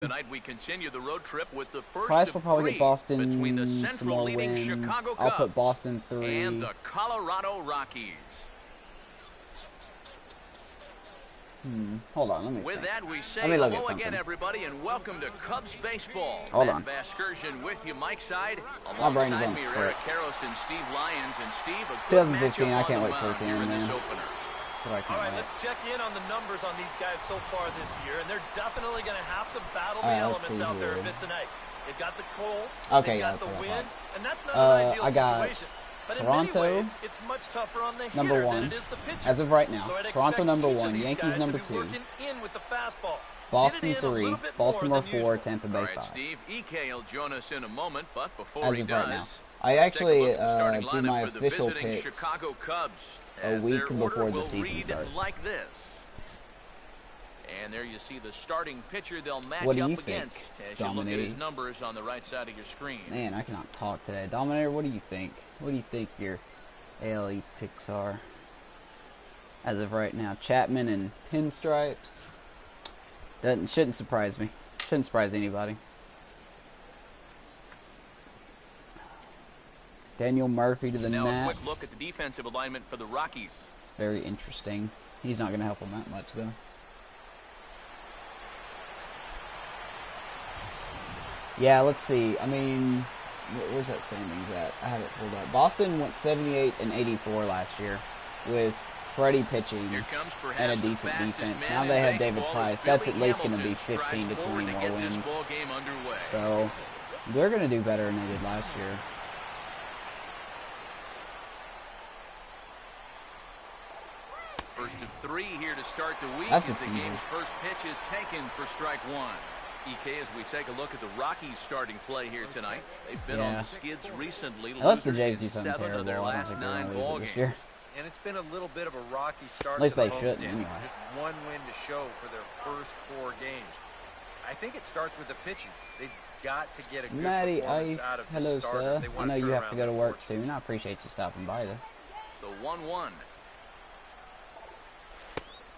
Tonight we continue the road trip with the first Price of will probably three get Boston between the some Central more leading wins. Chicago I'll Cubs put Boston 3. and the Colorado Rockies. Hold on, let me With think. that, we say look hello at again, something. everybody, and welcome to Cubs baseball. Hold Matt on. Vasgersian with you, Mike Side. My brain's Alongside on me are frick. Eric Karros and Steve Lyons. And Steve, a good 2015, matchup I on can't the wait for mound it to here end, in this man. opener. All right, let's check in on the numbers on these guys so far this year, and they're definitely going to have to battle the elements out there a bit tonight. They've got the cold, they've got the wind, and that's not an ideal I got situation. But Toronto, in many ways, it's much tougher on the hitter number than 1, it is the pitcher. as of right now. So Toronto number each of 1, these Yankees guys number to be 2, working in with the fastball. Boston Get it in a 3, little bit Baltimore more than 4, usual. Tampa Bay All right, 5. Steve, EK will join us in a moment, but before As he of does, right now. I let's actually take a look at the starting do my lineup for the official visiting picks Chicago Cubs, a as week their order before the will season read starts. like this. And there you see the starting pitcher they'll match What do you up think, against as you look at Dominator? his numbers on the right side of your screen. Man, I cannot talk today. Dominator, what do you think? What do you think your AL East picks are? As of right now, Chapman and Pinstripes. Shouldn't surprise me. Shouldn't surprise anybody. Daniel Murphy to the Now Nats. a quick look at the defensive alignment for the Rockies. It's very interesting. He's not going to help them that much, though. Yeah, let's see. I mean, where's that standings at? I have it pulled up. Boston went 78 and 84 last year with Freddie pitching Here comes and a perhaps the decent fastest defense. man Now in they have David baseball Price. as That's Billy at least going to be Hamilton 15 to strides 20 forward more get this wins. ball game underway. So they're going to do better than they did last year. First of 3 here to start the week That's as just the easy. game's first pitch is taken for strike 1. EK, as we take a look at the Rockies starting play here tonight. They've been on the skids recently. Unless the losers Jays in do something 7 terrible, of their I don't last think they're 9 going to ball lose it games. this year. And it's been a little bit of a rocky start. At least to the they shouldn't, homestand. anyway. Just one win to show for their first 4 games. I think it starts with the pitching. They've got to get a good Matty performance Ice, out of the hello starter. sir. They I want know you turn have to around go to their work force. soon. I appreciate you stopping by though. The 1-1.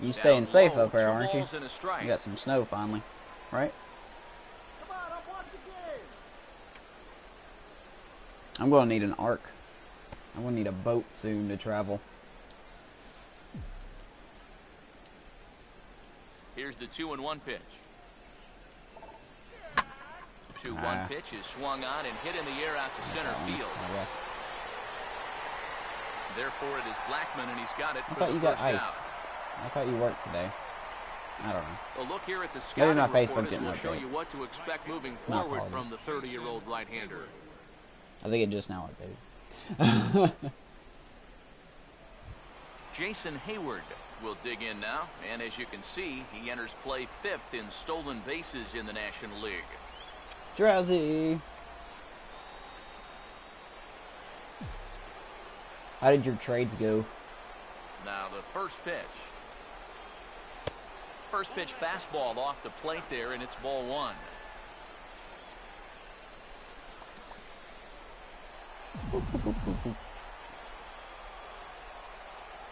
You staying safe low, up there, 2 aren't you? balls and a strike. You got some snow finally, right? I'm going to need an arc. I'm going to need a boat soon to travel. Here's the 2-1 pitch. 2-1 pitch is swung on and hit in the air out to center field. Therefore, it is Blackman, and he's got it I for thought the you got first ice. out. I thought you worked today. I don't know. A look here at the Maybe scouting my report Facebook as didn't will show update. you what to expect moving My forward from apologies. the 30-year-old right-hander. I think it just now updated. Jason Hayward will dig in now, and as you can see, he enters play 5th in stolen bases in the National League. Drowsy. How did your trades go? Now the first pitch. First pitch fastball off the plate there, and it's ball 1.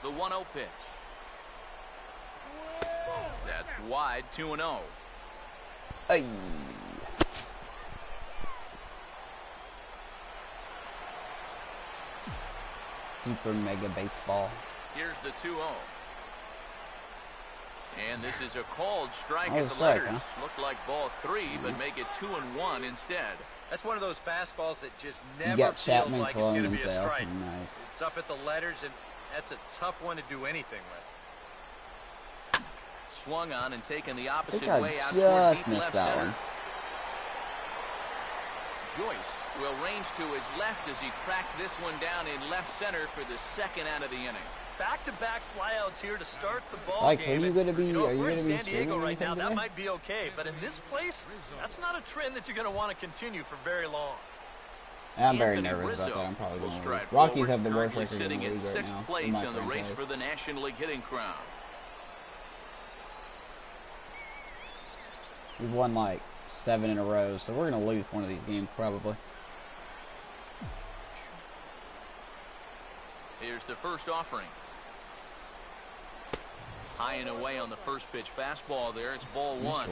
The 1-0 pitch. That's wide, 2-0. Ay. Super mega baseball. Here's the 2-0. And this is a called strike Oh, at the strike, letters. huh? Looked like ball 3, but make it 2-1 instead. That's one of those fastballs that just You never got feels Chapman like it's calling going to be a himself. strike. Nice. It's up at the letters, and that's a tough one to do anything with. Swung on and taken the I opposite think I way out toward just deep missed left that center. one. Joyce will range to his left as he tracks this one down in left center for the 2nd out of the inning. Back-to-back flyouts here to start the ball Alex, game. are you going to be? You know, Are if you we're going in to be San Diego streaming right now, anything that today? might be okay. But in this place, that's not a trend that you're going to want to continue for very long. I'm very Anthony nervous about Rizzo that. I'm probably will going to stride lose. Rockies forward, have the worst currently record in sitting the in league right 6th now. place in my in the race franchise. for the National League hitting crown. We've won like 7 in a row, so we're going to lose one of these games probably. Here's the first offering. High and away on the first pitch fastball there. It's ball one.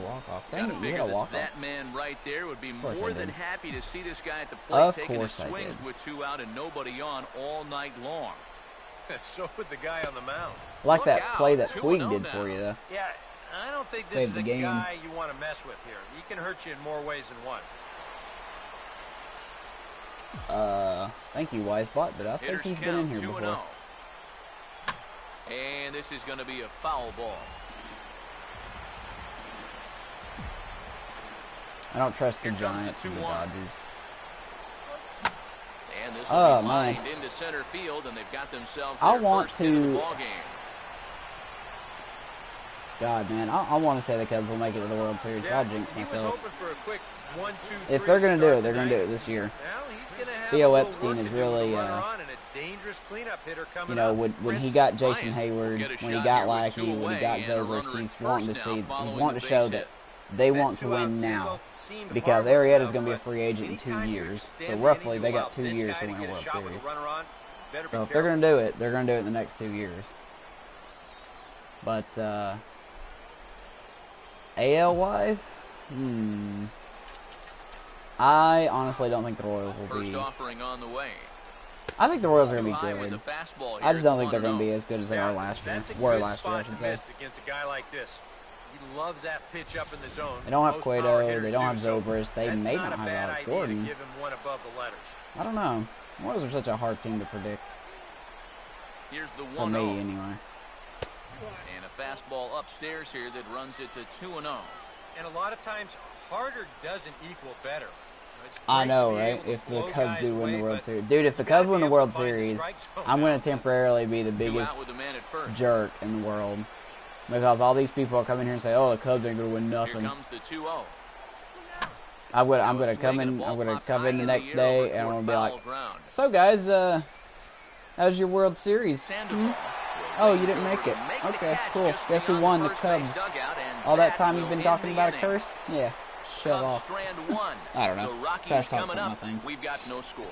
Dang it, you hit a walk-off. That man right there would be more than happy to see this guy at the plate taking his swings with 2 out and nobody on all night long. So would the guy on the mound. I like that play that Puig did for you, though. Yeah, I don't think this is a guy you want to mess with here. He can hurt you in more ways than one. Thank you, Wisebot, but I think he's been in here before. And this is going to be a foul ball. I don't trust the Giants and the Dodgers. And this will be lined into center field, and they've got themselves their first hit of the ball game. God, man, I want to say the Cubs will make it to the World Series. I'll jinx myself. For a quick 1, 2, 3 if they're going to do it, they're going to do it this year. Theo Epstein is really, you know, when he got Jason Hayward, when he got Lackey, when he got Zobrist, he's wanting to show that they want to win now. Because Arrieta's going to be a free agent in 2 years. So roughly, they got 2 years to win a World Series. So if they're going to do it, they're going to do it in the next 2 years. But, AL-wise, I honestly don't think the Royals will be. I think the Royals are going to be good. I just don't think they're going to be as good as they are last year. Were last year, I should say. Against a guy like this. He loves that pitch up in the zone. They don't have Cueto. They don't have Zobrist. They may not have Alex Gordon. I don't know. The Royals are such a hard team to predict. Here's the 1-0. For me, anyway. And a fastball upstairs here that runs it to 2-0. And a lot of times, harder doesn't equal better. I know, right? If the Cubs do win the World Series. Dude, if the Cubs win the World Series, I'm going to temporarily be the biggest jerk in the world. Because all these people come in here and say, oh, the Cubs ain't going to win nothing. Here comes the 2-0. I'm going to come in the next day and I'm going to be like, so guys, how's your World Series? Oh, you didn't make it. Okay, cool. Guess who won? The Cubs. All that time you've been talking about a curse? Yeah. Shut off. I don't know. Trash talk's not my thing. We've got no score.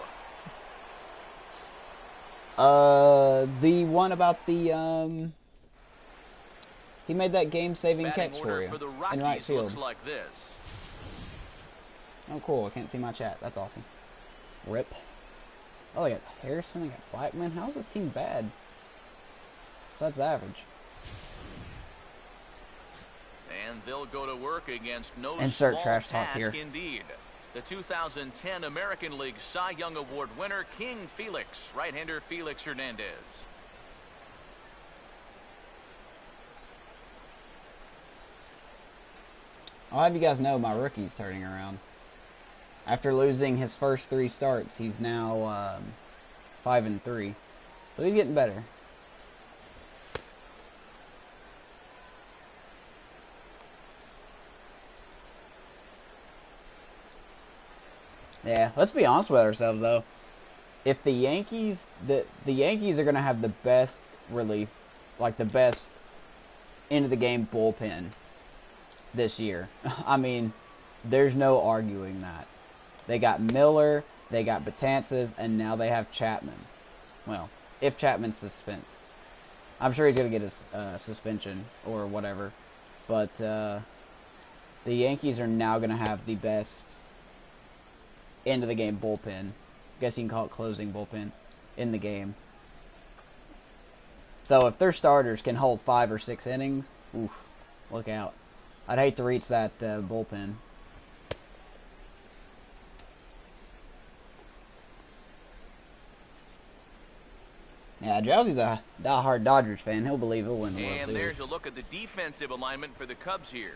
The one about the he made that game-saving catch for you in right field. Oh, cool. I can't see my chat. That's awesome. Rip. Oh, they got Harrison. They got Blackman. How's this team bad? That's average. And they'll go to work against no Insert small trash talk task here. Indeed. The 2010 American League Cy Young Award winner, King Felix, right-hander Felix Hernandez. I'll have you guys know my rookie's turning around. After losing his first 3 starts, he's now 5-3. So he's getting better. Yeah, let's be honest with ourselves though. If the Yankees, the Yankees are gonna have the best relief, like the best end of the game bullpen this year. I mean, there's no arguing that. They got Miller, they got Betances, and now they have Chapman. Well, if Chapman suspends, I'm sure he's gonna get his suspension or whatever. But the Yankees are now gonna have the best end of the game bullpen. I guess you can call it closing bullpen in the game. So if their starters can hold 5 or 6 innings, oof, look out. I'd hate to reach that bullpen. Yeah, Drowsy's a die-hard Dodgers fan. He'll believe he'll win the World Series. And there's a look at the defensive alignment for the Cubs here.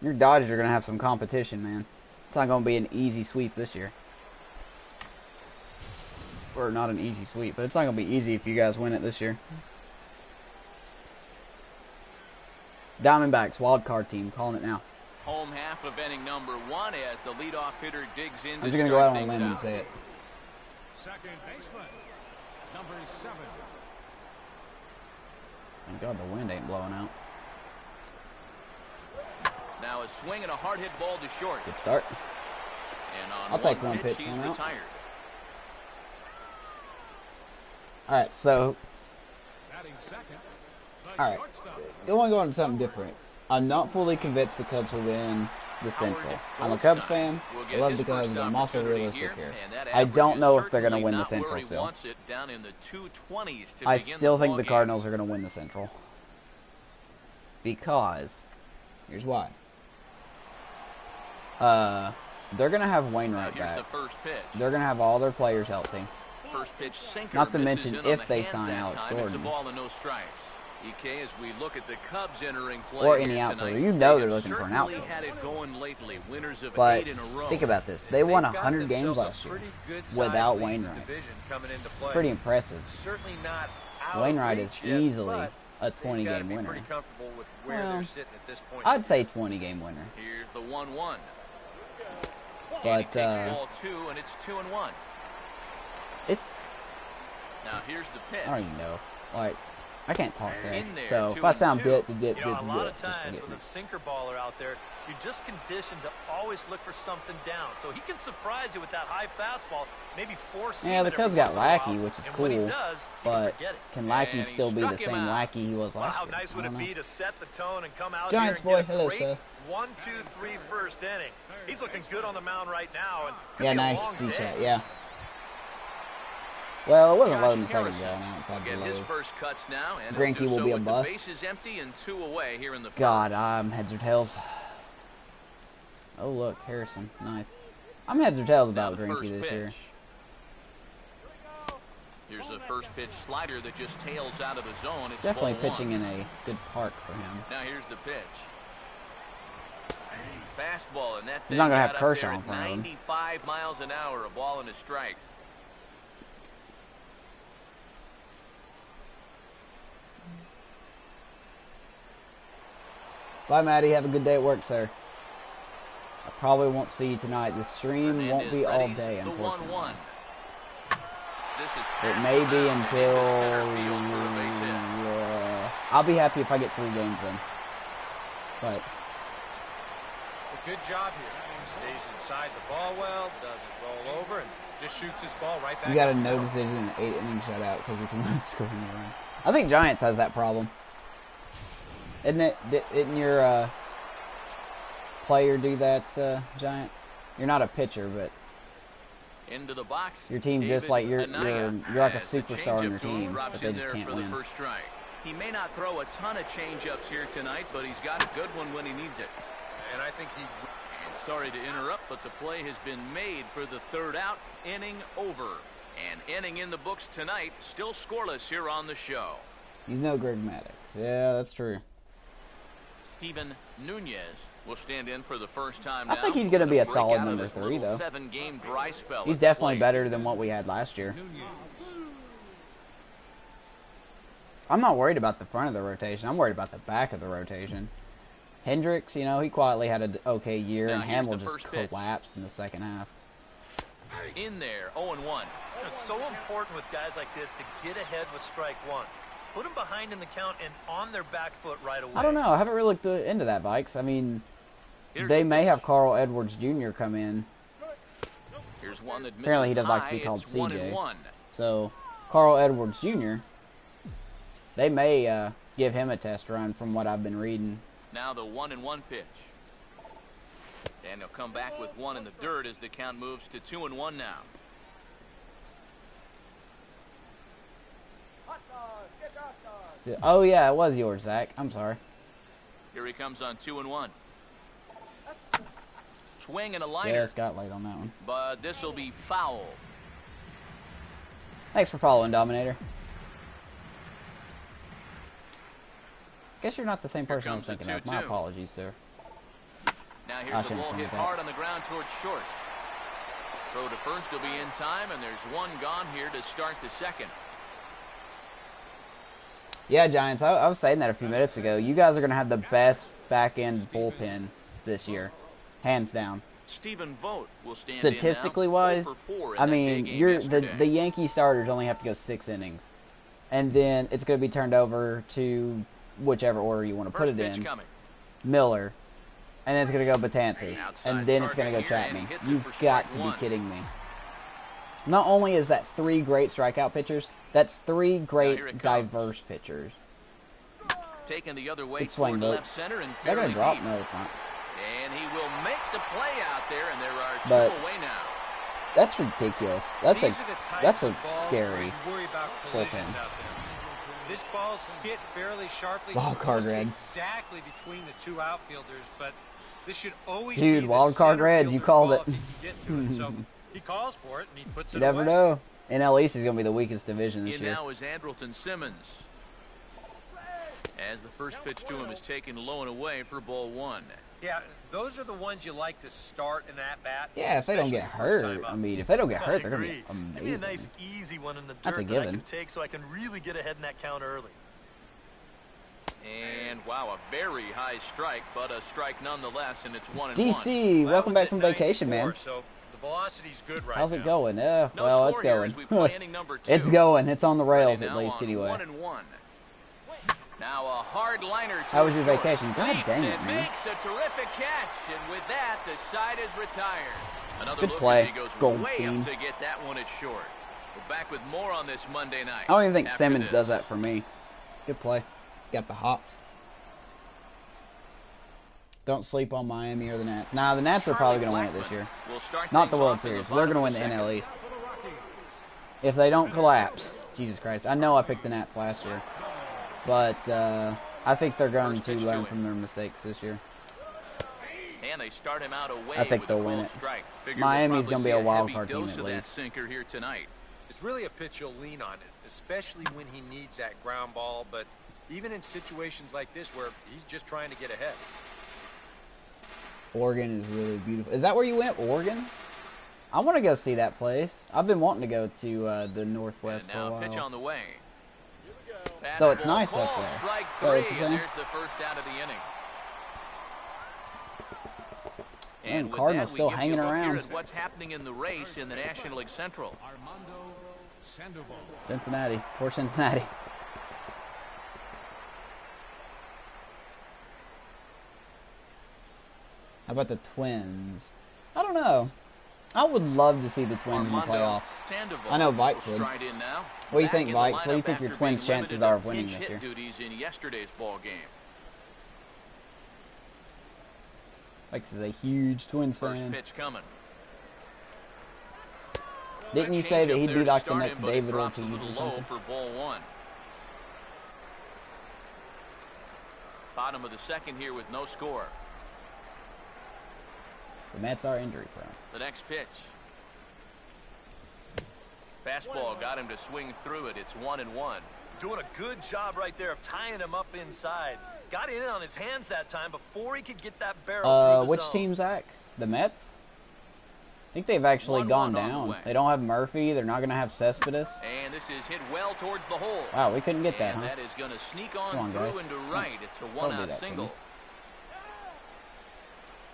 Your Dodgers are going to have some competition, man. It's not going to be an easy sweep this year. Or not an easy sweep, but it's not going to be easy if you guys win it this year. Diamondbacks, wild card team, calling it now. Home half of inning number 1 as the leadoff hitter digs in. I'm just going to go out on a limb and say it. Second baseman, number 7. Thank God the wind ain't blowing out. Now a swing and a hard hit ball to short. Good start. And on I'll take one pitch. he's retired. Alright, so Batting second, Alright, I want to go on to something different. I'm not fully convinced the Cubs will win the Central. I'm a Cubs fan. I love the Cubs, but I'm also realistic here. I don't know if they're going to win the Central still. I still think the Cardinals are going to win the Central. Because, here's why. They're going to have Wainwright back. They're going to have all their players healthy. Not to mention if they sign Alex Gordon. EK, as we look at the Cubs entering play or any outfielder. You know they're looking for an outfielder. But think about this. They won 100 games last year without Wainwright. Pretty impressive. Wainwright is easily a 20-game winner. Well, I'd say 20-game winner. Here's the 1-1. But ball 2 and it's 2-1. It's now here's the pitch. I don't even know. Like, I can't talk today, so if I sound bit, a lot of times with a sinker baller out there, you're just conditioned to always look for something down. So he can surprise you with that high fastball, maybe force. Yeah, the Cubs got Lackey, which is cool, but can Lackey still be the same Lackey he was last year? How nice would it be to set the tone and come out Giants here and boy, hello, sir. 1, 2, 3 first inning. He's looking good on the mound right now. And yeah, nice to see that. Yeah. Well, it wasn't low in the second go. Now it's like below. Greinke will be a bust. God, I'm heads or tails. Oh, look, Harrison. Nice. I'm heads or tails about Greinke this year. Here's a first pitch slider that just tails out of the zone. It's definitely pitching in a good park for him. Now here's the pitch. Fastball, and that he's not going to have Kershaw in front of him. 95 miles an hour, a ball and a strike. Bye, Maddie. Have a good day at work, sir. I probably won't see you tonight. The stream won't be all day, unfortunately. It may be until... I'll be happy if I get 3 games in. But... good job here. Stays inside the ball well, doesn't roll over, and just shoots his ball right back. You got a no decision in an 8-inning shutout because you're too much scoring around. I think Giants has that problem. Isn't it? Didn't your player do that, Giants? You're not a pitcher, but into the box. Your team just like you're like a superstar on your team, but they just can't win. He may not throw a ton of changeups here tonight, but he's got a good one when he needs it. And I think he. Sorry to interrupt, but the play has been made for the 3rd out. Inning over, and inning in the books tonight. Still scoreless here on the show. He's no Greg Maddux. Yeah, that's true. Steven Nunez will stand in for the first time now. I think he's going to be a solid number 3, though. 7-game dry spell. He's definitely better than what we had last year. I'm not worried about the front of the rotation. I'm worried about the back of the rotation. Hendricks, you know, he quietly had an okay year, and Hamill just collapsed in the second half. In there, 0-1. It's so important with guys like this to get ahead with strike 1. Put them behind in the count and on their back foot right away. I don't know. I haven't really looked into that, Vikes. I mean, they may have Carl Edwards Jr. come in. Here's one that apparently he does like to be called CJ. So, Carl Edwards Jr., they may give him a test run from what I've been reading. Now the 1-1 pitch. And he'll come back with 1 in the dirt as the count moves to 2-1 now. Oh, yeah, it was yours, Zach. I'm sorry. Here he comes on 2-1. Swing and a liner. Yeah, it's got late on that one. But this will be foul. Thanks for following, Dominator. Guess you're not the same person I was thinking of. My apologies, sir. Now here's the ball hit hard on the ground towards short. Throw to first will be in time, and there's 1 gone here to start the 2nd. Yeah, Giants, I was saying that a few minutes ago. You guys are going to have the best back-end bullpen this year. Hands down. Stephen Vogt will stand statistically wise, I mean, the Yankee starters only have to go 6 innings. And then it's going to be turned over to whichever order you want to put it in. Miller. And then it's going to go Betances. And then it's going to go Chapman. You've got to be kidding me. Not only is that 3 great strikeout pitchers, that's 3 great diverse pitchers. Taking the other way Good swing, toward left center and they're fairly gonna drop? deep. No, it's not. And he will make the play out there, and there are But two away now. That's ridiculous. That's a scary bullpen. This ball's hit fairly sharply. Wild card Reds. Exactly between the two outfielders, but this should always Dude, be wild card Reds, you called it. So he calls for it and he puts it You never away. know. NL East is going to be the weakest division this In year. now is Andrelton Simmons. As the first pitch to him is taken low and away for ball one. Yeah, those are the ones you like to start in that bat. Yeah, if they don't get hurt. I mean, if they don't get hurt, they're going to be amazing. Give me a nice, easy one in the That's a dirt that I given. can take so I can really get ahead in that count early. And wow, a very high strike, but a strike nonetheless, and it's 1-1. DC, welcome back from vacation, man. So the velocity's good right How's it now. going? No Well, it's score here going. as we play inning number 2. It's going. It's on the rails Ready at now least, on anyway. 1-1. Now a hard liner to How was your short. vacation? God Leaps dang it, and man. makes a terrific catch, and with that, the side is retired. Another Good look play, as he goes way Goldstein. up to get that one at short. We're back with more on this Monday night. I don't even think after Simmons this. does that for me. Good play. Got the hops. Don't sleep on Miami or the Nats. Nah, the Nats are probably going to win it this year. Will start Not the things World off in Series. the They're going to bottom win of the the NL East. If they don't collapse. Jesus Christ. I know I picked the Nats last year. But I think they're going to learn from their mistakes this year. And they start him out away I think with they'll a win cold it. strike. Figure Miami's we'll gonna be probably a see wild heavy card team dose at of that least. sinker here tonight. It's really a pitch you'll lean on it, especially when he needs that ground ball, but even in situations like this where he's just trying to get ahead. Oregon is really beautiful. Is that where you went, Oregon? I want to go see that place. I've been wanting to go to the Northwest And for a now while. pitch on the way. So it's Fastball nice up called, there. Strike Is that what 3, you're and saying? there's the first out of the inning. Man, with Cardinals that, we still give hanging you a look here around. at what's happening in the race in the National League Central. Cincinnati. Poor Cincinnati. How about the Twins? I don't know. I would love to see the Twins in the playoffs. I know Vikes would. Stride in now. What do you think, Back in the Vikes? What do you lineup think your after Twins' being chances limited are to of winning pinch this hit year? duties in yesterday's ball game. Vikes is a huge Twins First fan. pitch coming. Didn't you That say that changeup he'd there be to like the start next him, but it David drops a Ortiz or little low something? for ball one. Bottom of the second here with no score. The Mets are injury prone. The next pitch. Fastball got him to swing through it. It's 1-1. Doing a good job right there of tying him up inside. Got in on his hands that time before he could get that barrel through the Which zone. team, Zach? The Mets? I think they've actually 1-1 gone on the down. way. They don't have Murphy. They're not going to have Cespedes. And this is hit well towards the hole. Wow, we couldn't get that, And huh? that is going to sneak on, Come on, through guys. into right. It's a Don't do one-out that to single. me.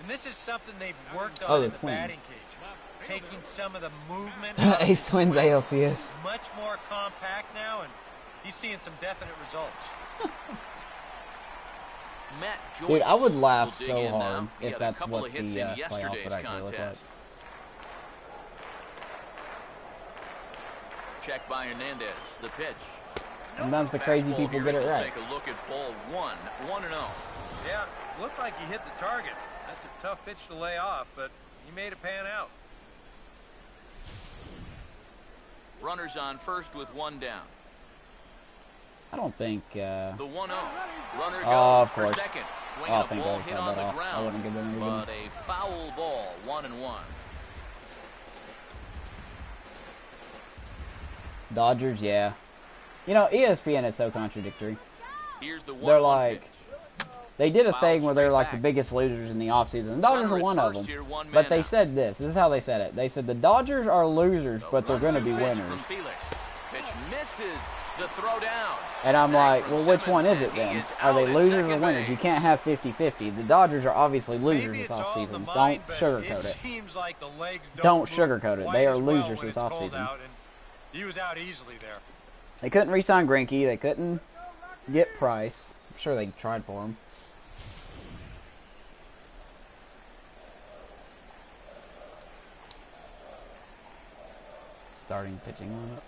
And this is something they've worked Oh, on the in the Twins. batting cage. Taking some of the movement. out of Ace his Twins swing. ALCS. Much more compact now, and he's seeing some definite results. Matt Joyce Dude, I would laugh will dig so in now. hard He if had a that's couple what of hits the in playoffs yesterday's would actually look like. contest. Check by Hernandez. The pitch. Sometimes the crazy Fastball people here get as it we'll right. Take a look at ball one. 1-0. Yeah, looked like he hit the target. That's a tough pitch to lay off, but he made it pan out. Runners on first with one down. I don't think. The 1-0. Runner goes Oh, of for course. second. Oh, Swinging a thank ball God I hit got on that the off. I ground. wouldn't give them anything. But a foul ball. 1-1. Dodgers, yeah. You know, ESPN is so contradictory. Here's the They're 1-1 like, pitch. they did a Fouled thing where they're straight like the back. biggest losers in the offseason. The Dodgers Runner are at one of first them. here, one But man they out. said this. This is how they said it. They said the Dodgers are losers, but they're going to be 1-2 pitch winners. From Felix. Pitch misses. The throw down. And I'm Tag like, from well, which one is Simmons, it and he then? is Are they out at losers or second winners? base. You can't have 50-50. The Dodgers are obviously losers Maybe this it's all in the offseason. mind, Don't but sugarcoat it. seems like the legs Don't move sugarcoat it. quite They are as well losers when this it's cold offseason. out, and he was out easily there. They couldn't re-sign Greinke. They couldn't get Price. I'm sure they tried for him. Starting pitching lineup.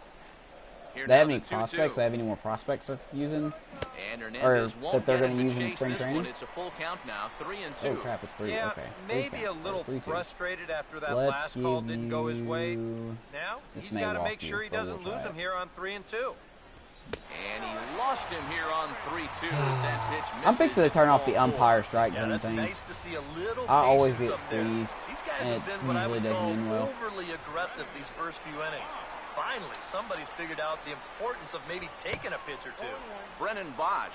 Here they have now any the 2-2. prospects? They have any more prospects they're using? And Or Hernandez that won't they're get going to him use to in chase spring this training? one. It's a full count now, 3-2. Oh crap, it's 3. Yeah, Okay. maybe a little 3-2. frustrated after that Let's last call didn't go his way. you Now this he's got to make sure he doesn't four-wheel lose drive. him here on 3-2. And he lost him here on 3-2 as that pitch misses. I'm fixing to turn off the It's ball umpire strike Yeah, zone that's things. nice to see a little I always patience get up there. squeezed, These guys and have it been what I usually would doesn't call end well. overly aggressive these first few innings. Finally, somebody's figured out the importance of maybe taking a pitch or two. Brennan Bosch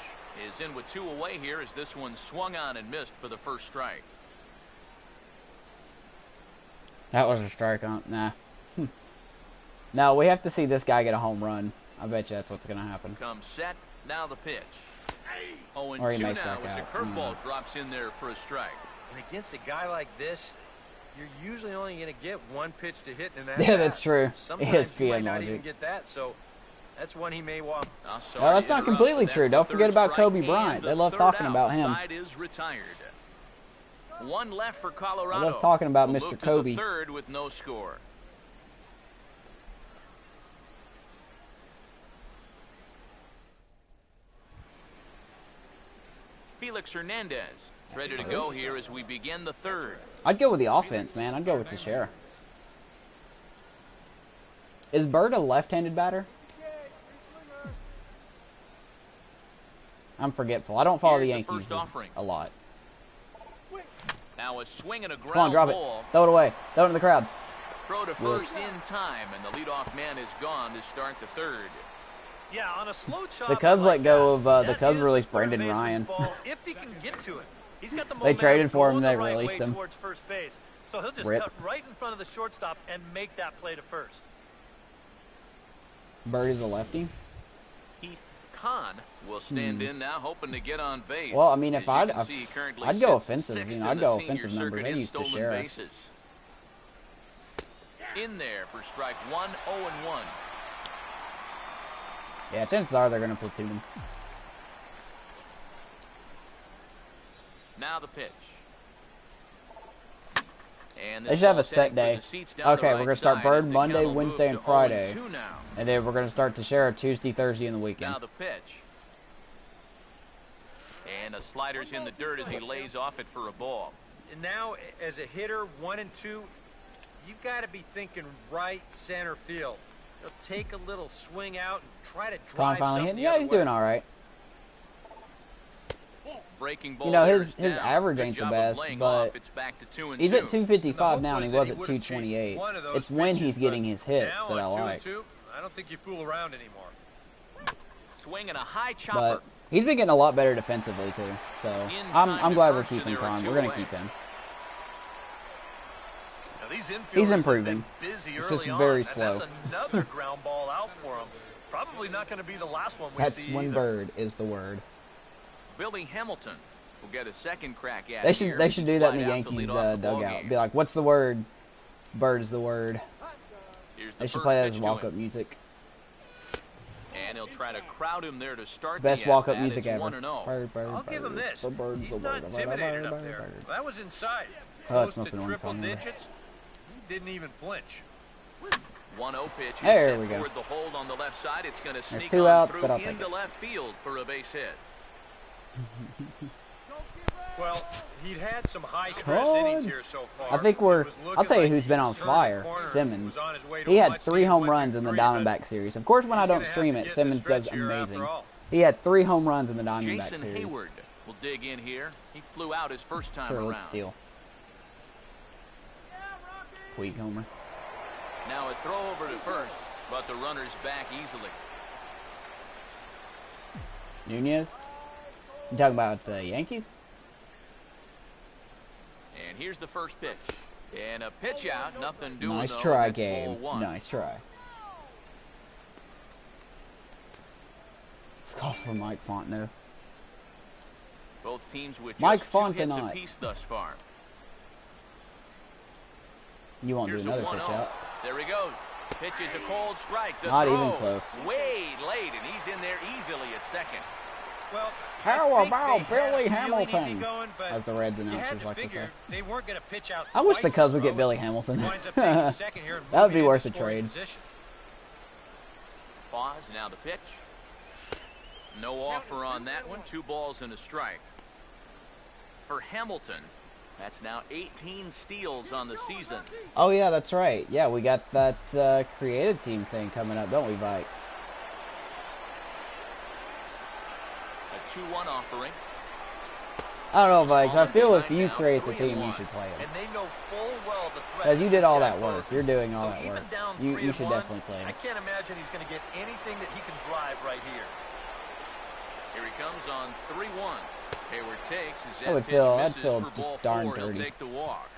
is in with 2 away here as this one swung on and missed for the first strike. That was a strike on. Nah. No, we have to see this guy get a home run. I bet you that's what's going to happen. Comes set. Now the pitch. Or he 0-2 may now strike as a out. curveball drops in there for a strike. And against a guy like this, you're usually only going to get one pitch to hit in that. Yeah, that's true. Sometimes you might ESPN not even logic. get that, so that's one he may want. Oh, No, that's not completely That's true. the Don't forget third about strike Kobe and Bryant. the They love third talking out. about him. Side is retired. 1 left for Colorado. I love talking about We'll Mr. move to Kobe. the third with no score. Felix Hernandez is ready to go here as we begin the third. I'd go with the offense, man. I'd go with Teixeira. Is Bird a left-handed batter? I'm forgetful. I don't follow the Here's the Yankees first offering. a lot. Now a swing and a ground Come on, drop it. ball. Throw it away. Throw it in the crowd. Throw to first in time, and the leadoff man is gone to start the third. Yeah, on a slow chop. The Cubs like let go that, of the that Cubs is released the third Brendan baseman's Ryan. ball if he can get to it. He's got the They momentum traded for him, going they the right released way him. towards first base. So he'll just Rip. cut right in front of the shortstop and make that play to first. Bird is a lefty. Heath Kahn will stand in now, hoping to get on base. Well, I mean, As if you I'd can see, he currently I'd go sits offensive. sixth You know, in I'd the go senior offensive numbers. circuit I'd in use stolen Teixeira. bases. In there for strike 1, 0-1. Yeah, chances are they're going to platoon him. Now the pitch. And They this should have a ball's heading set for day. the seats down the Okay, right we're going to start side Bird as the Monday, count will move Wednesday, to and Friday. 0-2 now. And then we're going to start Teixeira Tuesday, Thursday, and the weekend. Now the pitch. And a slider's in the dirt as he lays off it for a ball. And now, as a hitter, 1 and 2, you've got to be thinking right center field. He'll take a little swing out and try to Colin drive finally something hitting. the Yeah, other he's way. doing all right. Breaking ball. You know, there his is down. average Good ain't the job of best, laying but off. It's back to 2 and he's 2. at 255 now, and he was that at he would've chased 228. one of those It's when pitches, he's getting but his hits now that I on 2 and like. 2, I don't think you fool around anymore. Swing and a high chopper. But he's been getting a lot better defensively too. So In I'm time to glad we're first, and keeping there are Cron. 2 We're gonna away. keep him. Now, these infielders He's have improving. been busy It's early just on, very and slow. That's another ground ball out for him. Probably not going to be the last one we That's see when either. Bird is the word. Billy Hamilton will get a second crack at They it here. should do that in the Flied out to Yankees lead off the ball dugout. game. Be like, what's the word? Bird is the word. Here's the They should first play that pitch as to walk-up him. music. And he'll try to crowd him there to start Best the walk-up at-bat. music It's ever. 1-0. Bird, bird, I'll give him bird. this. The bird's He's the not word. intimidated up Bird, there. bird. That was inside. Oh, that's Close must to have been triple one song. digits. He didn't even flinch. 1-0 pitch is There set we go. toward the hold on the left side. It's going to sneak 2 on outs, through but I'll take into it. left field for a base hit. Well, he'd had some high-stress Come innings on. here so far. I think It was looking I'll tell you like who's he been on turned the fire. corner, Simmons. was on his way to He a had much 3 needed home 1-2-3, runs in the but Diamondback series. Of course, when I he's don't gonna stream have it, to get Simmons the stretch does here amazing. after all. He had 3 home runs in the Diamondback Jason series. Hayward will dig in here. He flew out his first time Sure, around. let's steal. Puig homer. Now a throw over to first, but the runner's back easily. Nunez. You talking about Yankees? And here's the first pitch. And a pitch out, nothing doing. Nice though, try, and that's ball Gabe. 1. Nice try. It's called for Mike Fontenot. Both teams with Mike just 2 hits Fontenot. apiece thus far. You won't Here's do a another 1-0. pitch out. There he goes. Pitches a cold strike. The Not throw, even close. way late, and he's in there easily at second. Well, How I think about they had Billy really need to Hamilton? be going, but As the Reds you had announcers to like to say. figure they weren't going to pitch out I wish the twice Cubs in a would get row. Billy Hamilton. He winds up taking second here and That would be moving worth into a scoring trade. position. pause. Now the pitch. No offer on that one. 2 balls and a strike. For Hamilton, that's now 18 steals on the season. Oh, yeah, that's right. Yeah, we got that creative team thing coming up, don't we, Vikes? A 2-1 offering. I don't know, Vikes. I feel if you create the team, you should play it. And they know full well the threat. Because you did all that work. You're doing all that work. You should definitely play I it. can't imagine he's going to get anything that he can drive right here. Here he comes on 3-1. Hayward takes his I'd feel just darn dirty. Take the walk.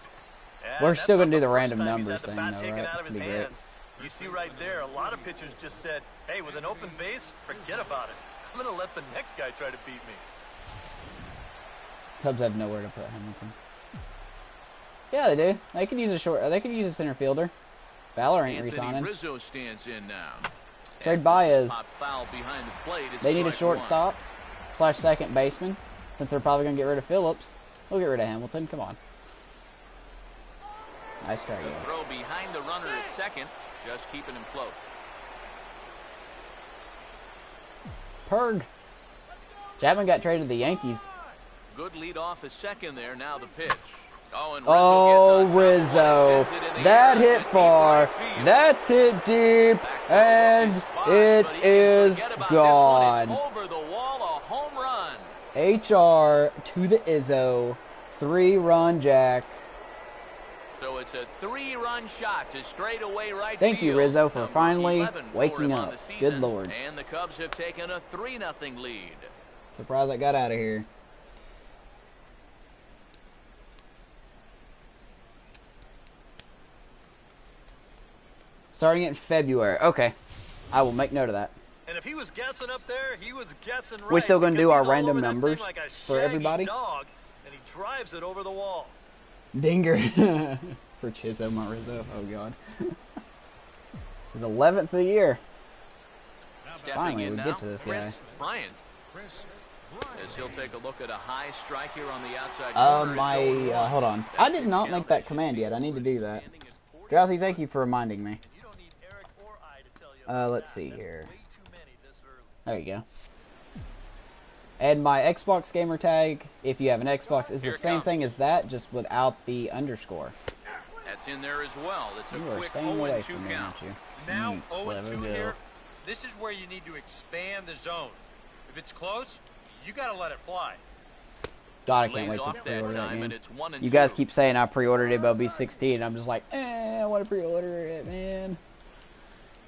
Yeah, We're still going to do the random numbers thing, though, right? Out of his hands. You see right there, a lot of pitchers just said, hey, with an open base, forget about it. I'm going to let the next guy try to beat me. Cubs have nowhere to put Hamilton. Yeah, they do. They could use a They could use a center fielder. Valor ain't re-signing. Rizzo stands in now. Trade Baez. The they need a shortstop / second baseman. Since they're probably gonna get rid of Phillips, we'll get rid of Hamilton. Come on. Nice try. Throw behind the runner at second, just keeping him close. Purg. Chapman got traded to the Yankees. Good lead off a second there. Now the pitch. Oh, and Rizzo. That hit far. That's hit deep. And it is gone. Over the wall, a home run. HR to the Izzo. 3-run jack. So it's a 3-run shot to straightaway right Thank you, Rizzo, for finally waking up. Good Lord. And the Cubs have taken a 3-0 lead. Surprised I got out of here. Starting in February. Okay. I will make note of that. And if he was guessing up there, he was guessing right. We're still going to do our random numbers like for everybody. Dog, and he drives it over the wall. Dinger. For Chisholm Rizzo. Oh, God. This is 11th of the year. Finally, we get to this guy. Bryant. As he'll take a look at a high strike here on the outside corner. Hold on. I did not make that command yet. I need to do that. Drowsy, thank you for reminding me. Let's see here. There you go. And my Xbox gamer tag, if you have an Xbox, is the same thing as that, just without the underscore. That's in there as well. It's a you are quick staying away from me, aren't you? Now 0-2 here. This is where you need to expand the zone. If it's close, you got to let it fly. God, I can't wait to pre-order that game. You guys keep saying I pre-ordered it, but it'll be 16. And I'm just like, I want to pre-order it, man.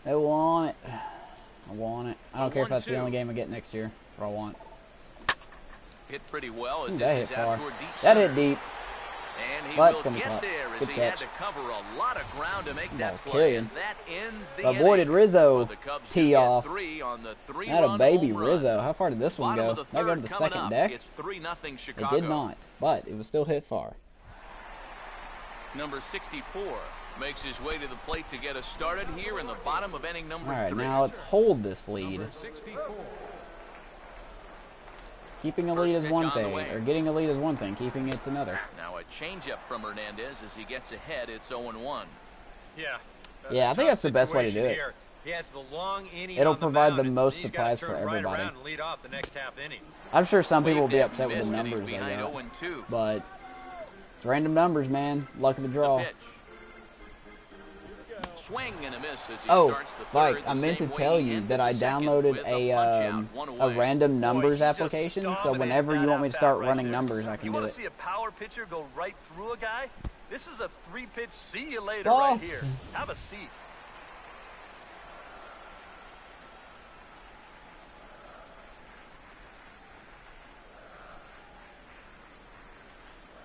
I want it. I want it. I don't care if that's the only game I get next year. That's what I want. Hit pretty well as that this hit is out far. toward deep That center. hit deep. And he But will get there as good he catch. had to cover a lot of ground to make that was play. killing. And that ends the Avoided inning. Rizzo So the Cubs tee get off. 3 on the 3-run Not a baby home Rizzo. run. How far did this one Bottom go? of the Did that go to third the coming second up. deck? It's 3-0 Chicago. It did not, but it was still hit far. Number 64 makes his way to the plate to get us started here in the bottom of inning number 3. All right, now let's hold this lead. Keeping a lead is one thing, or getting a lead is one thing. Keeping it's another. Now a changeup from Hernandez as he gets ahead. It's 0-1. Yeah, I think that's the best way to do it. He has the long inning It'll on provide the mound, most surprise for everybody. Right around and lead off the next half inning. I'm sure some people will be Waved upset with the and missed, numbers and he's I got, behind 0-2. but it's random numbers, man. Luck of the draw. The pitch. Swing and a miss as he Oh, starts the Mike, third, I the meant to same tell way he you ended that I the second downloaded with a punch-out, one away. random numbers Boy, he just application, so dominated whenever you that want me to at-bat start right running there. numbers, I You can do want to it. see a power pitcher go right through a guy? This is a 3-pitch see you later Boss. right here. Have a seat.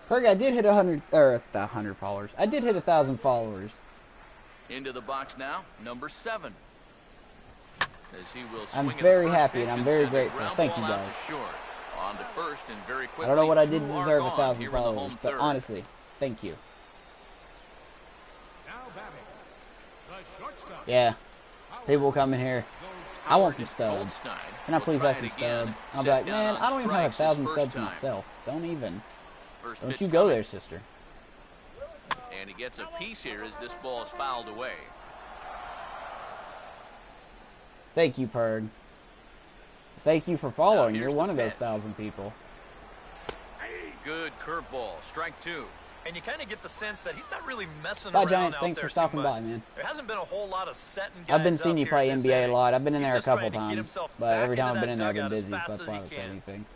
Perk, I did hit 100 followers. I did hit 1,000 followers. Into the box now, number 7. As he will I'm swing at very the first happy pitch and I'm very send a grateful. ground Thank you ball out guys. to short. On to first and very quickly. I don't know what I did to 2 are deserve gone 1,000 here in the followers, home but third. honestly, thank you. Yeah, people come in here. I want some studs. Can I please have some studs? I'll be like, man, I don't even have 1,000 studs myself. Don't even. Don't you go there, sister. And he gets a piece here as this ball is fouled away. Thank you, Purg. Thank you for following. You're one of those 1,000 people. Good curveball. Strike 2. And you kind of get the sense that he's not really messing Bye, around Giants. out Thanks there for stopping too by, much. man. There hasn't been a whole lot of setting guys I've been seeing you up play here in this NBA a inning. lot. I've been in there a He's just couple trying to get times, himself but back every time into I've been in there, I've that been dugout as busy, so fast that's as why I he haven't said can. anything.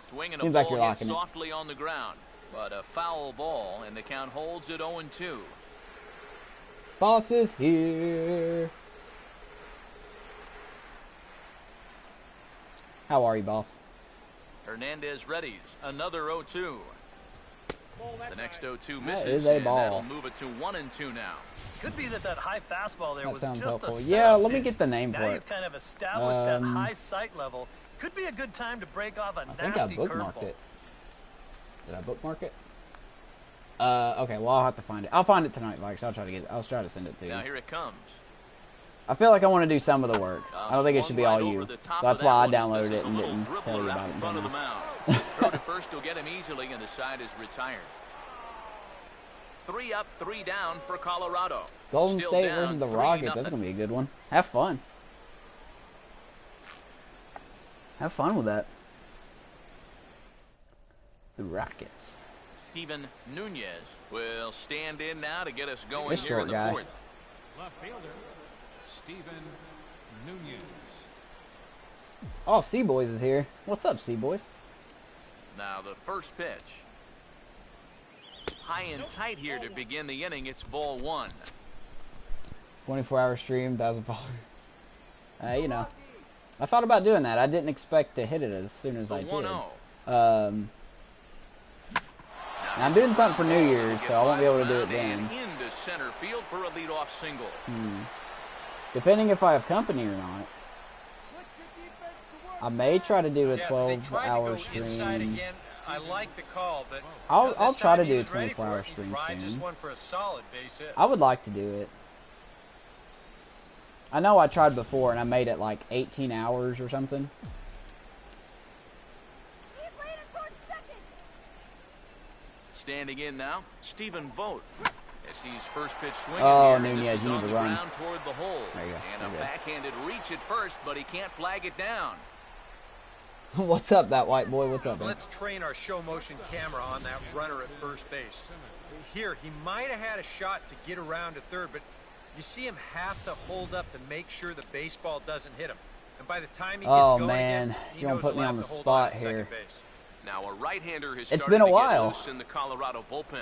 Swinging Seems a like ball you're hit locking it. softly on the ground, but a foul ball, and the count holds at 0-2. Boss is here. How are you, boss? Hernandez readies. Another 0-2. The next 0-2 misses, That is a and ball. that'll move it to 1-2 now. Could be that high fastball there That was sounds just helpful. a Yeah, setup let me pitch. get the name now for it. you've kind of established that high sight level. Could be a good time to break off a I think I nasty bookmarked curveball. it. Did I bookmark it? Okay, well, I'll have to find it. I'll find it tonight, Felix. I'll try to send it to you. Now here it comes. I feel like I want to do some of the work. I don't think it should be all you. So that's why I downloaded it and didn't tell you about it. Front of the mound. Throw to first will get him easily, and the side is retired. 3 up, 3 down for Colorado. Golden Still State down versus the 3-0. Rockets. That's going to be a good one. Have fun. Have fun with that. The Rockets. Steven Nunez will stand in now to get us going This here short in the guy. 4th. Left fielder, Steven Nunez. Oh, C-Boys is here. What's up, C-Boys? Now the first pitch. High and tight here to begin the inning. It's ball 1. 24-hour stream, 1,000 followers. You know. I thought about doing that. I didn't expect to hit it as soon as The I did. 1-0. Now I'm doing something for New Year's, so I won't be able to do it then. And into center field for a leadoff single. Depending if I have company or not. I may try to do a 12-hour stream. I like the call, but I'll try to do a 24-hour stream just soon. went for a solid base hit. I would like to do it. I know I tried before and I made it like 18 hours or something. Standing in now, Stephen Vogt. As he's first pitch swinging Oh, here, Nunez, this is you need on to the run. ground toward the hole. There you go. And You're a good. backhanded reach at first, but he can't flag it down. What's up, that white boy? What's up, man? Let's train our show motion camera on that runner at first base. Here, he might have had a shot to get around to third, but you see him have to hold up to make sure the baseball doesn't hit him. And by the time he gets going man, again, he you're gonna knows put he'll me have on to the hold spot on at here. second base. Now a right-hander has It's started been a to while. get loose in the Colorado bullpen.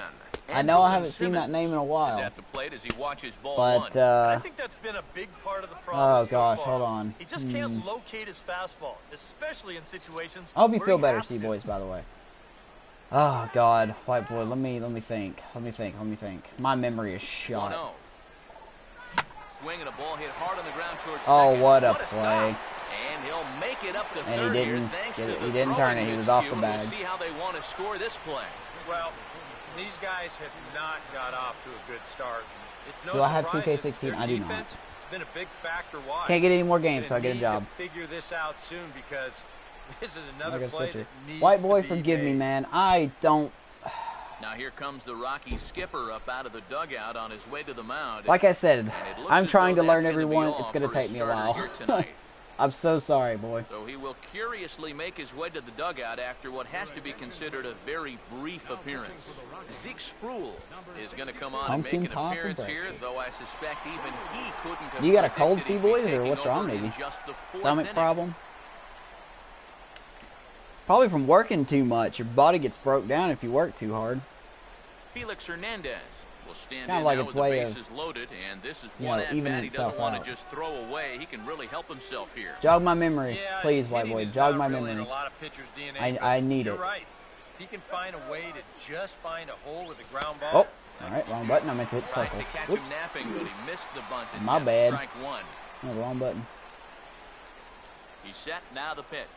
I know I Andrelton haven't seen that Simmons name in a is while. at the plate as he watches ball But, 1. I think that's been a big part of the problem. Oh, gosh, so far. hold on. He just can't locate his fastball, especially in situations. I hope you where feel he better, has to. C-Boys, by the way. Oh, God. White boy, let me think. My memory is shot. 1-0. Swing and a ball hit hard on the ground towards Oh, second. what a stop. play. And he'll make it up to And he third here didn't thanks get to it. the He didn't turn throwing it. He was off the miscue. bag. We'll see how they want to score this play. Well, these guys have not got off to a good start. It's no Do I have surprise 2K16? that their I do not. defense, it's been a big factor why. Can't get any more games Gonna till I get a need job. to figure this out soon because this is another Like a play pitcher. that needs White boy, to be forgive me, made. man. I don't... Now here comes the Rockies skipper up out of the dugout on his way to the mound. Like I said, And it looks I'm as trying though to learn that's gonna be everyone. all It's going to for a take me a starter while. here tonight. I'm so sorry, boy. So he will curiously make his way to the dugout after what has to be considered a very brief appearance. Zeke Spruill is going to come on and make Pumpkin an pie for appearance here, breakfast. though I suspect even he couldn't have You got a cold, predicted he'd be C-Boys, or taking what's wrong, over in maybe? just the fourth Stomach inning. problem? Probably from working too much. Your body gets broke down if you work too hard. Felix Hernandez will stand Kinda in like now its with the way of, bases loaded, and this is you one know, at evening bat he doesn't itself want out. to just throw away. He can really help himself here. Jog my memory. Yeah, Please, white hitting boy. is Jog not my really in memory. a lot of pitchers' DNA, I but need you're it. right. If he can find a way to just find a hole with a ground ball. Oh, alright. Wrong button. I meant to hit Tried circle. to catch Oops. him napping, but he missed the bunt. And My bad. Strike 1. No, wrong button. He's set. Now the pitch.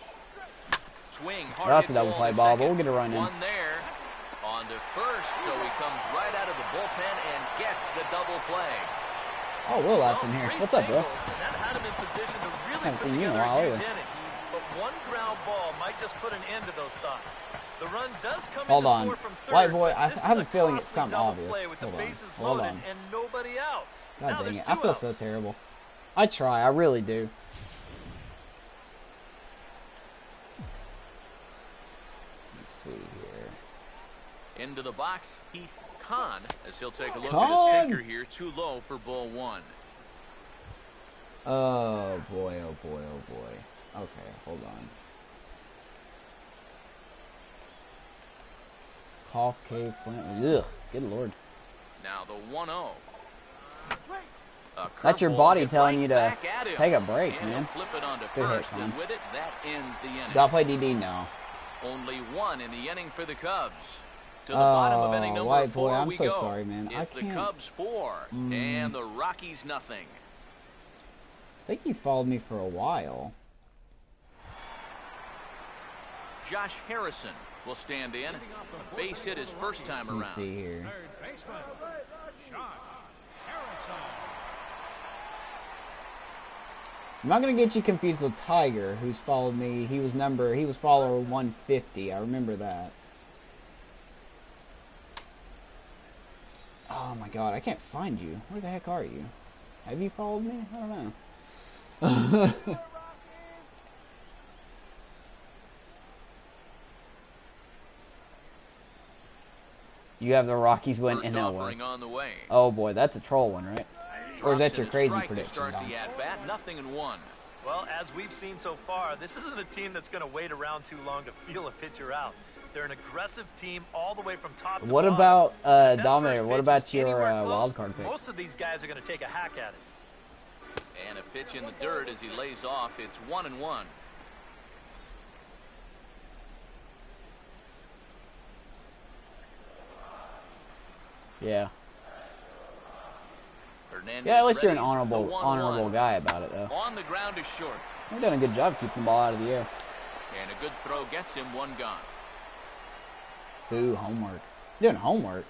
Swing hard. That's hit a double ball play to ball, but second. we'll get a run in. One there. On to first, so he comes right out of the bullpen and gets the double play. Oh, Will Laps in here. Three What's up, Will? singles, and that had him in position to really Haven't put seen you in a together while a huge either. inning. But one ground ball might just put an end to those thoughts. The run does come Hold in to on. score from third. White boy, but I this have is a feeling it's costly something double obvious. play with the Hold on. bases Hold loaded on. and nobody out. God Now dang there's it. two I feel outs. so terrible. I try. I really do. Let's see here. Into the box, Heath Kahn, as he'll take a look at his sinker here. Too low for ball one. Oh, boy, oh, boy, oh, boy. Okay, hold on. Cough, cave, Flint. Ugh, good lord. Now the 1-0. That's your body telling you to take a break, and man. Flip it onto Good first, hit, man. and with it, that ends the inning. Do I play DD? No. Only one in the inning for the Cubs. To the bottom of inning number white 4 boy, I'm we so go. sorry, man. It's I the can't. Cubs 4 and the Rockies nothing. I think you followed me for a while. Josh Harrison will stand in. A base hit his first time Let me around. see here. Third baseman, Josh Harrison. I'm not gonna get you confused with Tiger, who's followed me. He was follower 150. I remember that. Oh my god, I can't find you. Where the heck are you? Have you followed me? I don't know. You have the Rockies win First in offering on the way. Oh boy, that's a troll one, right? Or is that your crazy Strike to prediction, start Dom? the at-bat, 0-1. Well, as we've seen so far, this isn't a team that's going to wait around too long to feel a pitcher out. They're an aggressive team all the way from top to What bottom. about, If that Dominator, first what pitch about is your anywhere close, wild card pick? Most of these guys are going to take a hack at it. And a pitch in the dirt as he lays off. It's 1-1. Yeah. Hernandez Yeah, at least you're an readies the honorable 1-1. guy about it, though. On the ground is short. You're doing a good job keeping the ball out of the air. And a good throw gets him one gone. Boo, homework. You're doing homework.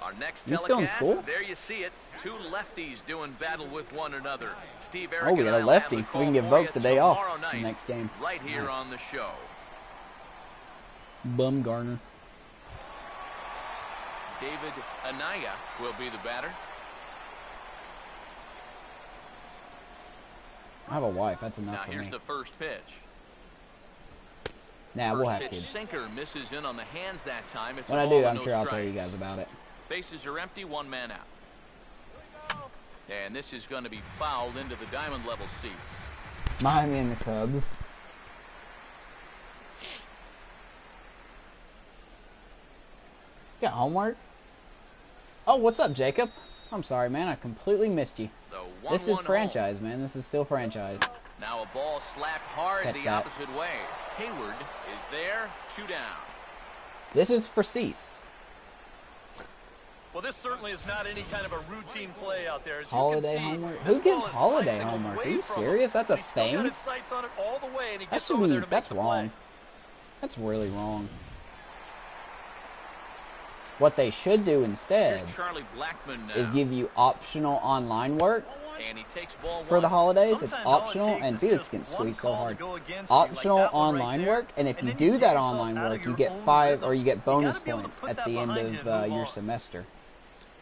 Our next You still in telecast, school? there you see it. Two lefties doing battle with one another. Steve Oh, Eric we and got a I will have lefty. the We call can give for Vogt you the day off tomorrow the night, next game. right here Nice. on the show. Bumgarner. David Anaya will be the batter. I have a wife. That's enough Now for here's me. the first pitch. Nah, we'll First have pitch kids. sinker misses in on the hands that time. It's When a I ball do, and I'm no sure I'll tell strikes. you guys about it. Bases are empty, one man out. And this is going to be fouled into the diamond level seats. Miami and the Cubs. Got homework? Oh, what's up, Jacob? I'm sorry, man. I completely missed you. The 1-1 This is home. franchise, man. This is still franchise. Now a ball slapped hard Catch the that. opposite way. Hayward is there, 2 down. This is for Cease. Well, this certainly is not any kind of a routine play out there. As Holiday you can see, homework? this Who gives ball is holiday slicing homework? away Are you from him, serious? That's but a he's still got thing? his sights on it all the way, and he That gets should over be. there to That's make the wrong. play. That's really wrong. What they should do instead Here's Charlie Blackmon now. is give you optional online work And he takes ball for the one. holidays. It's Sometimes all it optional, takes and is Felix just can one squeeze so call to hard. go against you, like Optional that one right online there, work, and if you then do get that yourself online out of work, you your get own 5 rhythm. or you get You bonus gotta be able to points put at that the end behind you of and move your on. semester.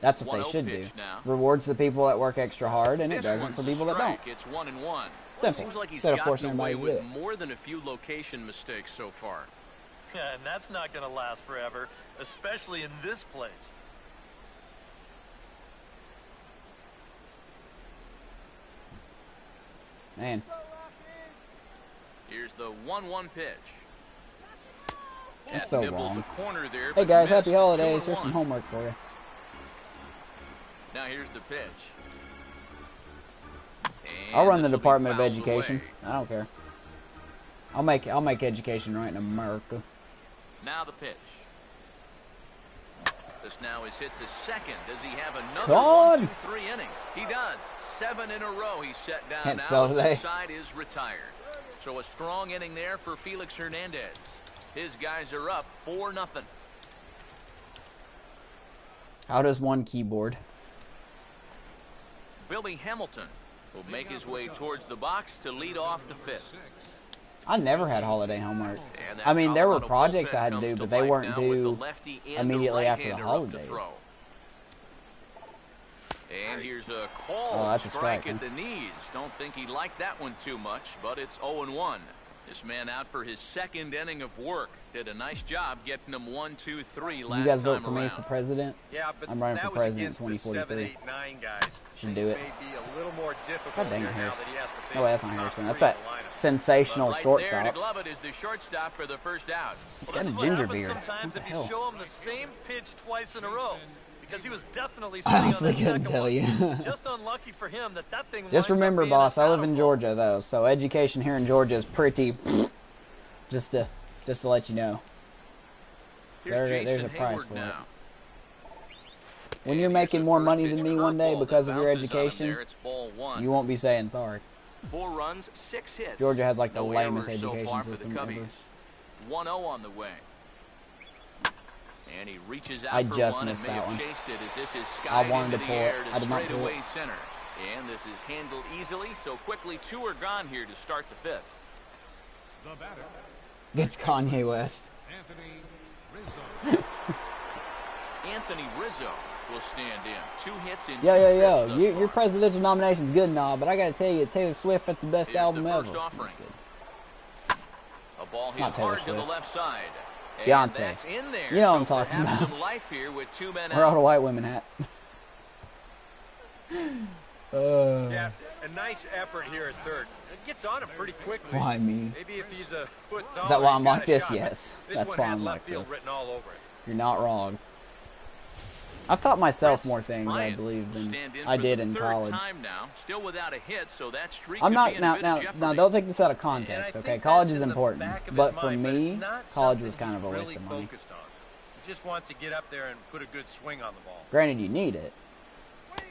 That's what 1-0 they should do. pitch now. Rewards the people that work extra hard, and it This doesn't one's for a people that don't. strike. It's 1-1. Simple. Seems like he's Instead of gotten forcing away everybody to with do it. more than a few location mistakes so far. Yeah, and that's not going to last forever, especially in this place. Man, Here's the 1-1 pitch. That's That so nibbled wrong. the corner there, hey but guys, missed. happy holidays. Here's 2-1. some homework for you. Now here's the pitch. And I'll run the this will be Department of fouled Education. away. I don't care. I'll make education right in America. Now the pitch. This now is hit to second. Does he have another God. 1-2-3 inning? He does. 7 in a row he's set down. Can't now spell today. This side is retired. So a strong inning there for Felix Hernandez. His guys are up 4-0. How does one keyboard? Billy Hamilton will make his way towards the box to lead off the 5th. I never had holiday homework. And that I mean, there were Colorado projects bullpen I had to comes do, but they life weren't now with the due lefty and immediately the after the right-hander up to holidays. throw. And here's a call. Oh, that's a strike at the knees. Don't think he liked that one too much, but it's 0-1. This man out for his second inning of work. Did a nice job getting him 1, 2, 3 last time around. You guys vote for me for president? Yeah, but I'm running that for president in was against the 2043. 7, 8, 9 guys. Should do it. May be a little more difficult God dang it, here now Harrison. that he has to face No, that's not the top Harrison. three That's that in the lineup. sensational But right shortstop. there to glove it is the shortstop for the first out. He's Well, got this a is what ginger happens beard. sometimes What if the you hell? show him the same pitch twice in a row. Because he was definitely I sitting on honestly that couldn't second tell one. you. Just unlucky for him that thing Just winds up remember, being boss, an I live in out-of-ball. Georgia, though, so education here in Georgia is pretty. Just to let you know. Here's There's Jason a price Hayward for it. now. When And you're here's making the more first money pitch than me one day curveball because that of your bounces on him education, there. It's ball 1. you won't be saying sorry. 4 runs, 6 hits. Georgia has like the No lamest errors so education far for the system ever. Cubbies. 1-0 on the way. And he reaches out I for just one missed and may that have one. chased it as this is I skied wanted into to the pull it. air I to did not pull straightaway it. center. And this is handled easily, so quickly 2 are gone here to start the 5th. The batter, It's Kanye West. Anthony Rizzo. Anthony Rizzo will stand in. 2 hits in 2 Yo, trips thus your far. presidential nomination's good and all, but I gotta tell you, Taylor Swift got the best Here's album the ever. first offering. That's good. A ball hit Not Taylor hard to the Swift. left side. And Beyonce. that's in there. You know what so I'm talking perhaps about. some life here with 2 men Where all out. the white women at? Yeah, a nice effort here at third. It gets on him pretty quickly. Why me? Maybe if he's a foot taller. Is that why he's I'm got like a this? shot. Yes. This That's one why had I'm left like field this. written all over it. You're not wrong. I've taught myself Chris more things, I Bryant believe, will than stand in I for did the in 3rd college. time now, still without a hit, so that streak I'm could not be in now. a bit of Now, jeopardy. don't take this out of And I context, think okay? that's College in is the important, back of but his for mind, but me, it's not college something was kind of a he's waste really of money. focused on. He just wants to get up there and put a good swing on the ball. Granted, you need it,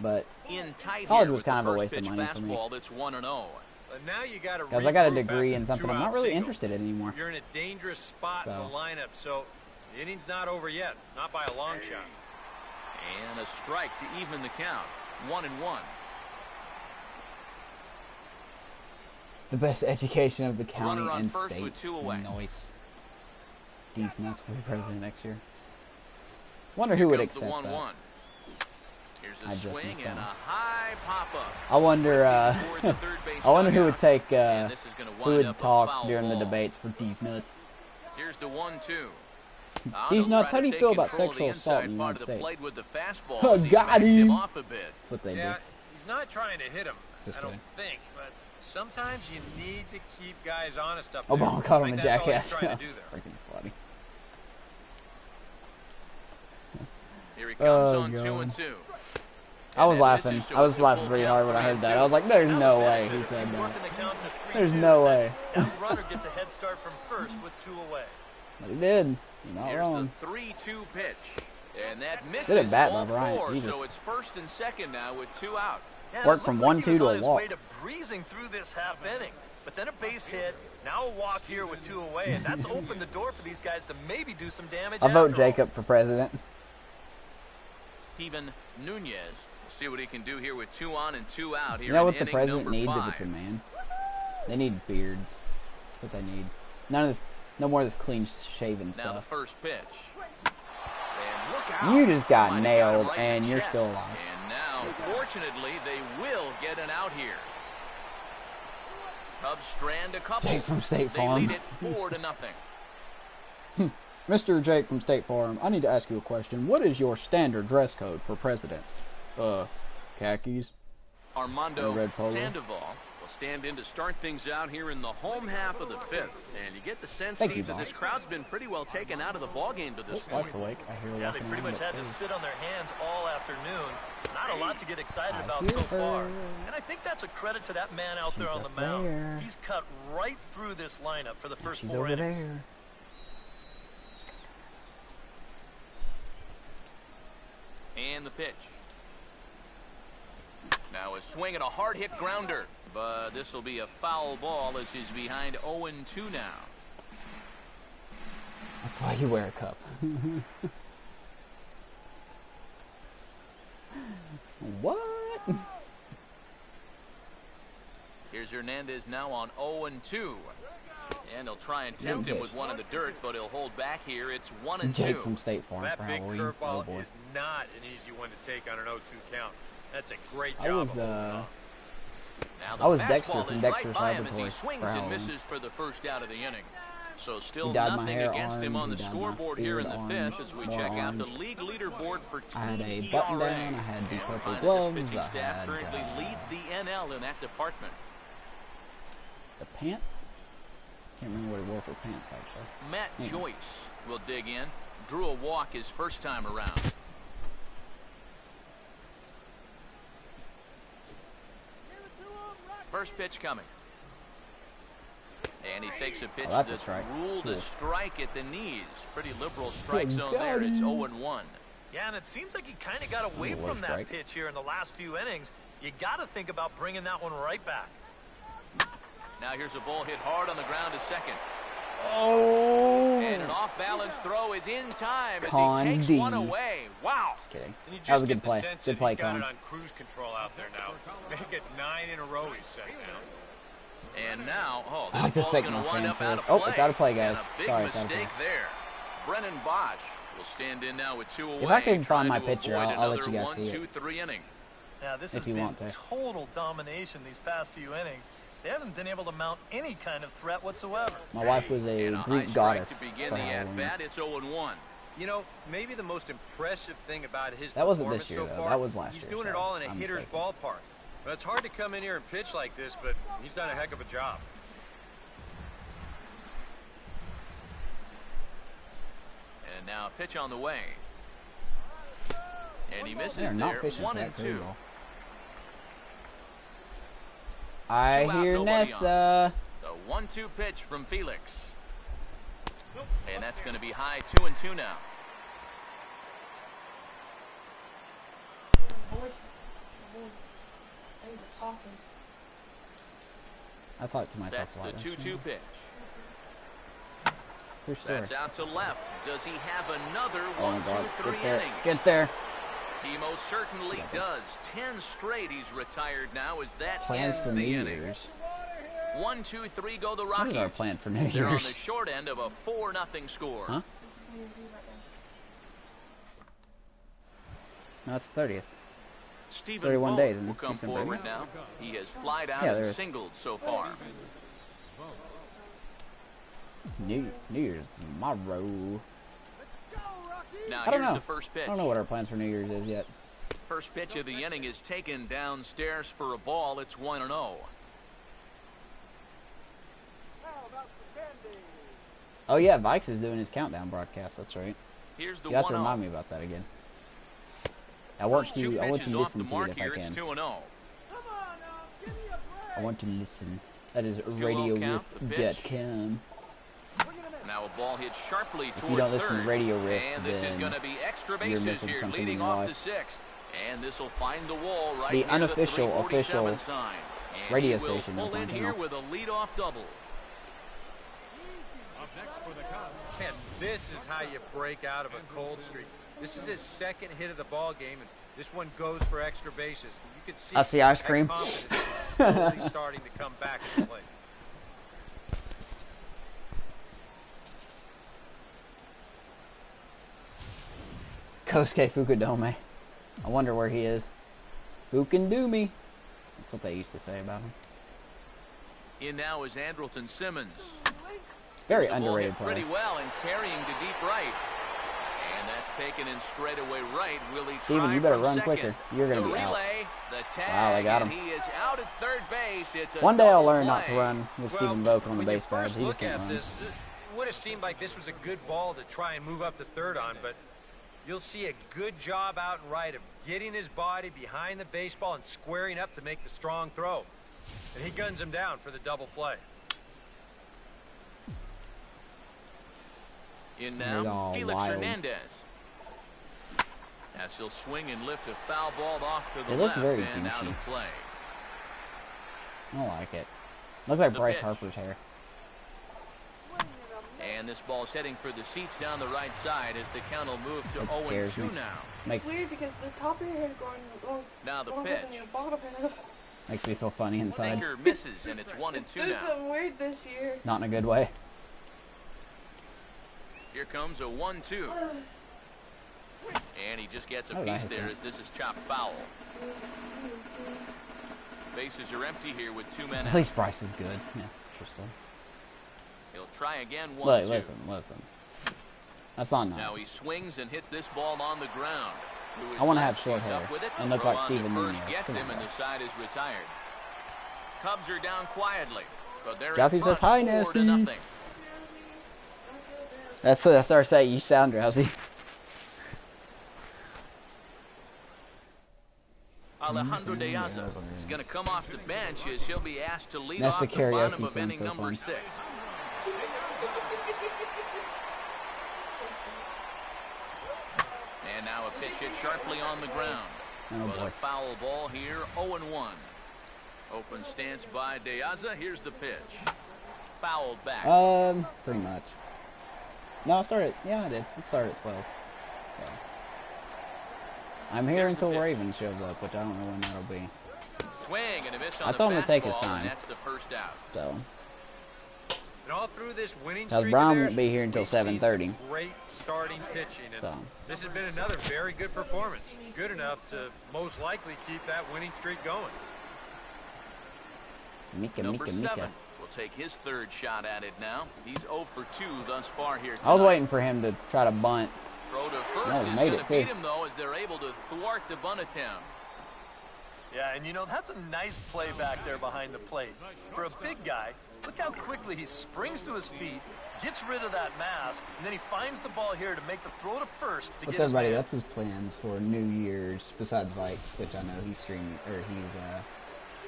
but In tight college here was with kind the of a first waste of pitch money for me. fastball that's 1-0. But now you got to because I got a regroup degree after in the something I'm not two-out really single. interested in anymore. You're in a dangerous spot in So. the lineup, so the inning's not over yet, not by a long shot. And a strike to even the count. 1-1. The best education of the county runner on and first state. with 2 away. Nice. These nuts will be president next year. Wonder who would Comes the accept 1-1. that. Here's I a just swing missed and that a high pop-up. I wonder. Toward the third base I wonder who dugout. would take. And this is gonna Who wind would up a talk foul during the ball. debates for these nuts? Here's the 1-2. These Otto nuts, how trying do to you feel take about control of sexual the assault in inside the part United of the States? plate with the fastball Oh, as he got backs him. off a bit. That's what they Yeah, do. he's not trying to hit him, Just I don't kidding. think, but sometimes you need to keep guys honest up there. Obama called I him a think that's all he's jackass. trying to do That's there. freaking funny. Here he comes Oh, on God. 2-2. I was And that laughing. misses, so I was it's a laughing full pretty count, hard when I heard that. 3-2. I was like, "There's Now no the way benefit he of said working that." the count to 3-2 There's no is that way. That runner gets a head start from first with 2 away. But he did. You're not Here's wrong. the 3-2 pitch. And that misses Good at bat by all Bryant. 4, Jesus. so it's first and second now with 2 out. Yeah, Worked it from looked like 1-2 he was to on a his walk. way to breezing through this half inning. But then a base hit, now a walk here with 2 away, and that's opened the door for these guys to maybe do some damage. I vote after all. Jacob for president. Steven Nunez. We'll see what he can do here with 2 on and 2 out here You know in what the inning president number needs 5. if it's a man? They need beards. That's what they need. None of this, no more of this clean shaven Now the stuff. first pitch. And look out. You just got Might have nailed, it right in and the you're chest. still alive. And now, fortunately, they will get an out here. Cubs strand a couple. Jake from State They Farm. lead it 4-0. Mr. Jake from State Farm, I need to ask you a question. What is your standard dress code for presidents? Khakis. Armando Red polo. Sandoval will stand in to start things out here in the home half of the 5th. And you get the sense, Thank Steve, you, that this boss. crowd's been pretty well taken out of the ballgame to this point. Wife's awake. I hear her Yeah, they walking pretty around much had to upstairs. sit on their hands all afternoon. Not a lot to get excited I about hear so far. her. And I think that's a credit to that man out there She's on the up mound. there. He's cut right through this lineup for the first She's 4 over innings. there. And the pitch. Now a swing and a hard hit grounder. But this will be a foul ball as he's behind 0-2 now. That's why you wear a cup. What? Here's Hernandez now on 0-2. And he'll try and tempt him with one in the dirt, but he'll hold back here. It's 1-2. Jake from State Farm. That big probably. curveball Oh, boy. is not an easy one to take on an 0-2 count. That's a great job. I was Dexter from Dexter's Laboratory. He swings and misses for the first out of the inning. So still dyed my nothing hair against him on the orange, scoreboard here in the fifth as we check out the league leaderboard for team I had a ERA. button down, I had the purple This gloves, pitching I staff had currently leads the NL in that department. the pants? Can't remember what he wore for pants, actually. Matt Joyce will dig in. Drew a walk his first time around. First pitch coming. And he takes a pitch that's ruled a strike at the knees. Pretty liberal strike zone there. It's 0-1. Yeah, and it seems like he kind of got away from that pitch here in the last few innings. You got to think about bringing that one right back. Now here's a ball hit hard on the ground to second. Oh! And an off-balance throw is in time as he takes one away. Wow! Just kidding. And you just that was a good play. Good play, he's got Con. it on cruise control out there now. Make it 9 in a row he's set down. And now, I this ball's going to wind up out of play. Oh, it's out of play, guys. And a big Sorry, it's out of mistake play. there. Brennan Bosch will stand in now with 2 away. If I can find my trying to picture, avoid I'll let you another guys see it. 1-2-3 inning. Now, this If has you been want to. total domination these past few innings. They haven't been able to mount any kind of threat whatsoever. My wife was a And Greek high goddess. strike to begin for the Halloween. at-bat. It's 0-1. You know, maybe the most impressive thing about his That wasn't performance this year, so though. far, That was last he's year, doing it so all in a I'm hitter's mistaken. ballpark. But it's hard to come in here and pitch like this, but he's done a heck of a job. And now a pitch on the way. And he misses They're not there. fishing for that 1-2. curve ball. I Two out, hear nobody Nessa. The 1-2 pitch from Felix. And that's going to be high 2-2 now. I talk to myself That's a lot. the 2-2 pitch. True story. That's out to left. Does he have another Oh my God. 1-2-3 Get there. inning? Get there. He most certainly does. 10 straight he's retired now as that Plans ends for the New inning. Year's. 1-2-3 go the What Rockies. is our plan for New They're on the Year's? short end of a 4-0 score. Huh? No, it's 30th. Stephen 31 Vogt days in will come December. forward now. He has flied out Yeah, and there is. singled so far. New Year's tomorrow. Now I don't here's know. the first pitch. I don't know what our plans for New Year's is yet. First pitch of the inning is taken downstairs for a ball. It's 1-0. Oh yeah, Vikes is doing his countdown broadcast. That's right. Here's the You have to 1-0. remind me about that again. I want First two to pitches off the listen to mark it if I here. It's can. 2-0. I want to listen. That is 2-0 count, the pitch. RadioRiff.com. Now a ball hit sharply If toward you don't listen third. to Radio Riff, And this is then going to be extra you're bases missing here, something in leading your off life. the sixth. And this will find the wall right The near unofficial, the 347 official sign. And radio he will station pull of in here Montana. with a leadoff double. Up next for the Cubs. And this is how you break out of a cold streak. This is his second hit of the ball game, and this one goes for extra bases. You can see I see ice that cream. confidence is slowly starting to come back into play. Kosuke Fukudome. I wonder where he is. Fukundumi. That's what they used to say about him. In now is Andrelton Simmons. Very Here's the ball underrated hit player. pretty well and carrying to deep right. And that's taken in straightaway right. Will he Steven, try you better from run second? quicker. You're going to The be out. relay, the tag, Wow, they got him. and he is out at third base. It's a One day I'll double learn not to play. run with Stephen Vogt on the when base you pad. first He look just can't at run. this, it would have seemed like this was a good ball to try and move up to third on, but you'll see a good job out and right of getting his body behind the baseball and squaring up to make the strong throw. And he guns him down for the double play. In They're now, all Felix wild. Hernandez. As he'll swing and lift a foul ball off to the They look left very and out douchey. of play. I don't like it. Looks like The Bryce pitch. Harper's hair. And this ball's heading for the seats down the right side as the count will move to That 0-2 scares me. now. Makes It's weird because the top of your head is going Now the longer pitch. than your bottom half. Makes me feel funny inside. Sinker misses, and it's 1-2 Doing now. something weird this year. Not in a good way. Here comes a 1-2. And he just gets a piece there as this is chopped foul. Bases are empty here with 2 men out. At least Bryce is good. Yeah, that's interesting. He'll try again. 1-2. Look, listen. That's not nice. Now he swings and hits this ball on the ground. I want to have short hair and look like Steven Nunez. Gets him and the side is retired. Cubs are down quietly, but there Drowsy is says hi, Nessie. That's our say. You sound drowsy. Alejandro De Aza is going to come off the bench as he'll be asked to lead off the bottom of inning number 6. And now a pitch hit sharply on the ground. But a foul ball here, 0-1. Open stance by De Aza. Here's the pitch. Fouled back. Pretty much. No, I started. Yeah, I did. It started at 12. So. I'm here until Raven shows up, which I don't know when that'll be. Swing and a miss on I told him to take his fastball, time. and that's the first out. So. And all through this winning Because streak Brown of won't be here until 7:30. Great starting pitching, and So. this has been another very good performance. Good enough to most likely keep that winning streak going. Number 7 will take his third shot at it now. He's 0 for 2 thus far here tonight. I was waiting for him to try to bunt. Throw to first No, is made going it to too. beat him, though, as they're able to thwart the bunt attempt. Yeah, and you know, that's a nice play back there behind the plate. For a big guy, look how quickly he springs to his feet, gets rid of that mass, and then he finds the ball here to make the throw to first to What's get everybody? his man. That's his plans for New Year's, besides Vikes, which I know he's streaming, or he's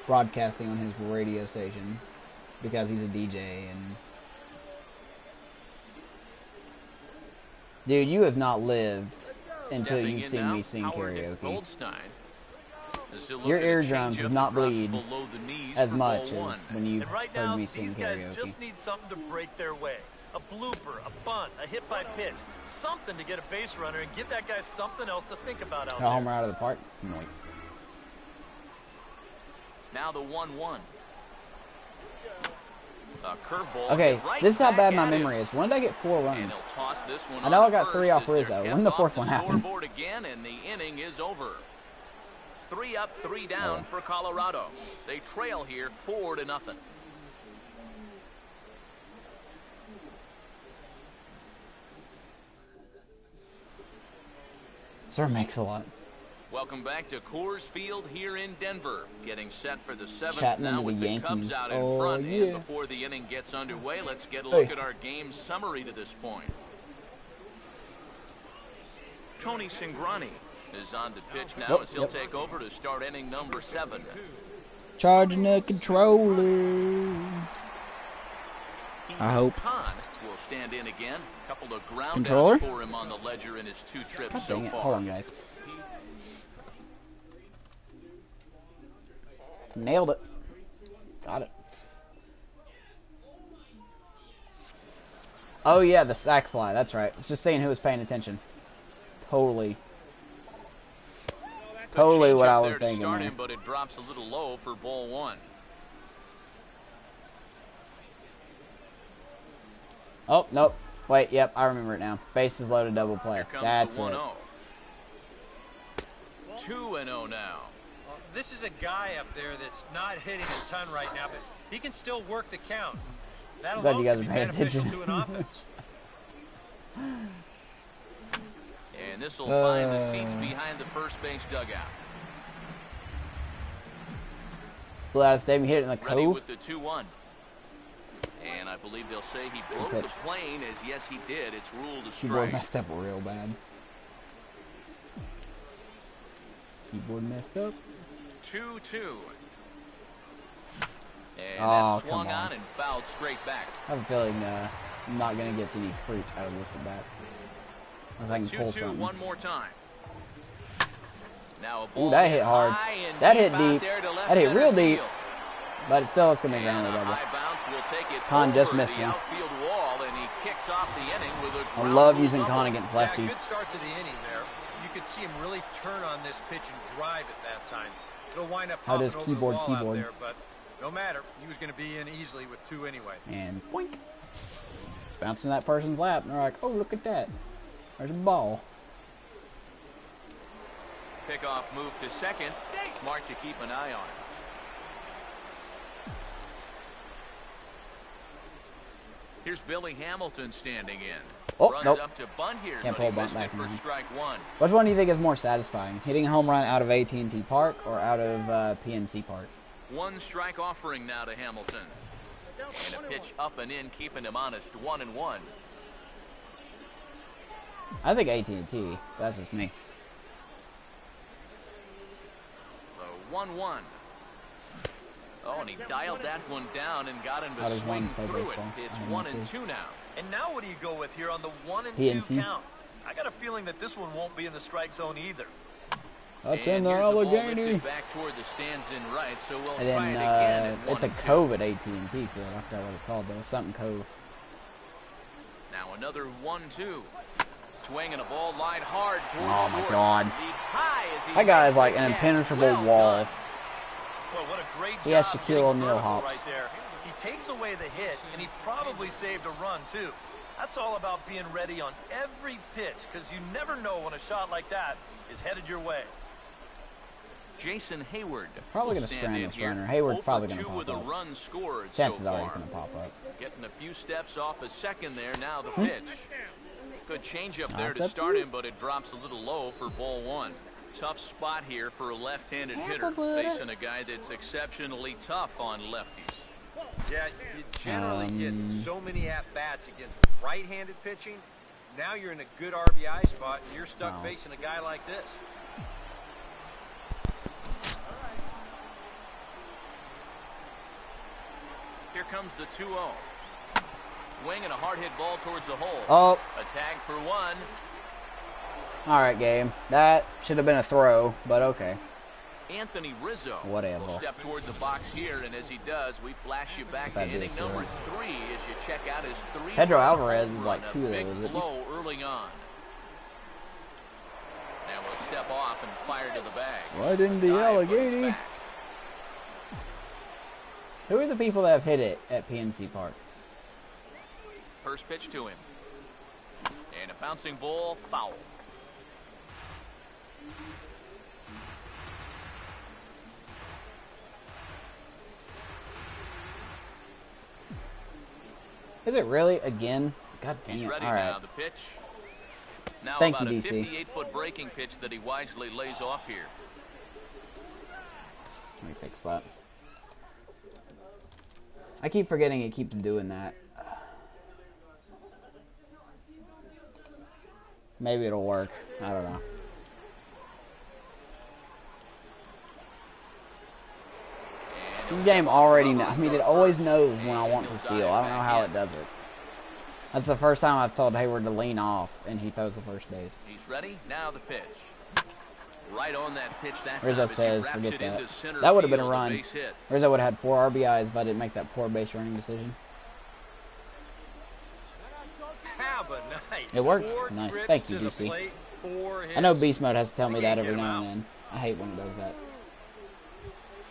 broadcasting on his radio station because he's a DJ. And dude, you have not lived until Stepping you've in seen now, me sing Howard karaoke. Goldstein. As he'll look Your at a eardrums changeup have not that drops bleed below the knees as for much ball as 1. when you've And right heard now, me sing these guys karaoke. just need something to break their way. A blooper, a bunt, a hit by pitch, something to get a base runner and give that guy something else to think about out A there. homer out of the park? Noise. Now the 1-1. A curveball. Okay, right this is how back bad my at him. memory is. When did I get 4 And runs? he'll toss this one I know on I got 3 first off as they're Rizzo. kept When the off fourth the one happened? scoreboard again, and the inning is over. 3 up, 3 down for Colorado. They trail here 4-0. Sir makes a lot. Welcome back to Coors Field here in Denver. Getting set for the 7th Chatting now into with the the Cubs Yankees. out in Oh, front. yeah. And before the inning gets underway, let's get a look at our game summary to this point. Tony Cingrani is on the pitch now as he'll take over to start inning number 7. Charging the controller. I hope. Khan will stand in again. A couple of ground Controller? outs for him on the ledger in his 2 trips God so dang it. far. Hold on, guys. Nailed it. Got it. Oh, yeah, the sack fly. That's right. It's just saying who was paying attention. Totally. Totally what I was thinking. Start Man. him, but it drops a little low for ball 1. Oh, nope. Wait, yep, I remember it now. Bases loaded, double play. Here comes That's the 1-0. it. 2-0 now. This is a guy up there that's not hitting a ton right now, but he can still work the count. That Glad alone you guys can be are paying beneficial attention. to an offense. And this will find the seats behind the first base dugout. Flew out of stadium, hit it in the Ready cove. with the 2-1. And I believe they'll say he broke pitch. the plane, as yes he did. It's ruled a Keyboard strike. messed up real bad. Keyboard messed up. 2-2. And Oh, that's swung come on. on and fouled straight back. I have a feeling I'm not going to get any fruit out of this at bat. Unless I can pull 2-2 something. one more time. Now a ball Ooh, that hit hard. high and That hit out deep. there to left That hit center real deep. field. But it's still, it's going to make And ground a double. high bounce will take it Khan over just missed the one. outfield wall, and he kicks off the inning with a I ground love rule using double. Khan against Yeah, lefties. good start to the inning there. You could see him really turn on this pitch and drive at that time. It'll wind up How popping does over keyboard, the wall keyboard? out there, but no matter. He was going to be in easily with 2 anyway. And boink. It's bouncing that person's lap. And they're like, oh, look at that. There's a ball. Pickoff move to second. Smart to keep an eye on it. Here's Billy Hamilton standing in. Oh, Runs nope. up to bunt here. Can't but pull he a bunt missed back it for in. strike one. Which one do you think is more satisfying? Hitting a home run out of AT&T Park or out of PNC Park? One strike offering now to Hamilton. And a pitch up and in, keeping him honest. 1-1. I think AT&T. That's just me. The 1-1. Oh, and he dialed that one down and got him How to does one swing play through baseball? it. It's I don't 1-2 now. And now what do you go with here on the 1-2 PNC. count? I got a feeling that this one won't be in the strike zone either. That's And in the here's the ball Allegheny. lifted back toward the stands in right, so we'll And try then it again at it's a 1-2. Cove at AT&T field. I forgot what it's called though. Something Cove. Now another 1-2. Swing and a ball line hard towards Oh my short. God. Leads high as he That guy is makes like the an catch. impenetrable Well wall. done. Well, what a great He has job Shaquille getting O'Neal vertical hops. right there. He takes away the hit, and he probably saved a run, too. That's all about being ready on every pitch, because you never know when a shot like that is headed your way. Jason Hayward Probably will going to stand strand in this here. runner. Hayward's 0 for probably going to 2 pop with a up. run scored Chances so are far. he's going to pop up. Getting a few steps off a second there. Now the pitch. Good changeup there That's to up start to him, but it drops a little low for ball one. Tough spot here for a left-handed hitter, Apple facing a guy that's exceptionally tough on lefties. Yeah, you generally get so many at-bats against right-handed pitching. Now you're in a good RBI spot, and you're stuck facing a guy like this. Here comes the 2-0. Swing and a hard hit ball towards the hole. Oh. A tag for one. All right, game. That should have been a throw, but okay. Anthony Rizzo Whatever. will step toward the box here, and as he does, we flash you back to That'd be inning a number throw. 3 as you check out his 3. Pedro Alvarez is like a 2 of big those, isn't he? blow early on. Now we'll step off and fire to the bag. Right in the Dive, but it's Allegheny. back. Who are the people that have hit it at PNC Park? First pitch to him. And a bouncing ball, foul. Is it really again? God dang He's it! ready All now. right. The pitch. Now Thank about you, a DC. 58-foot breaking pitch that he wisely lays off here. Let me fix that. I keep forgetting it keeps doing that. Maybe it'll work. I don't know. And This game already knows. I mean, it always knows when I want to steal. I don't know how it does it. That's the first time I've told Hayward to lean off, and he throws the first base. He's ready. Now the pitch. Right on that pitch that time Rizzo as he says, wraps forget it that. into center That would have been a field, run. base hit. Rizzo would have had 4 RBIs if I didn't make that poor base running decision. Have a night. It worked. 4 Nice. trips Thank you, to the DC. plate, 4 I know hits. Beast Mode has to tell me that Get every him now out. and then. I hate when it does that.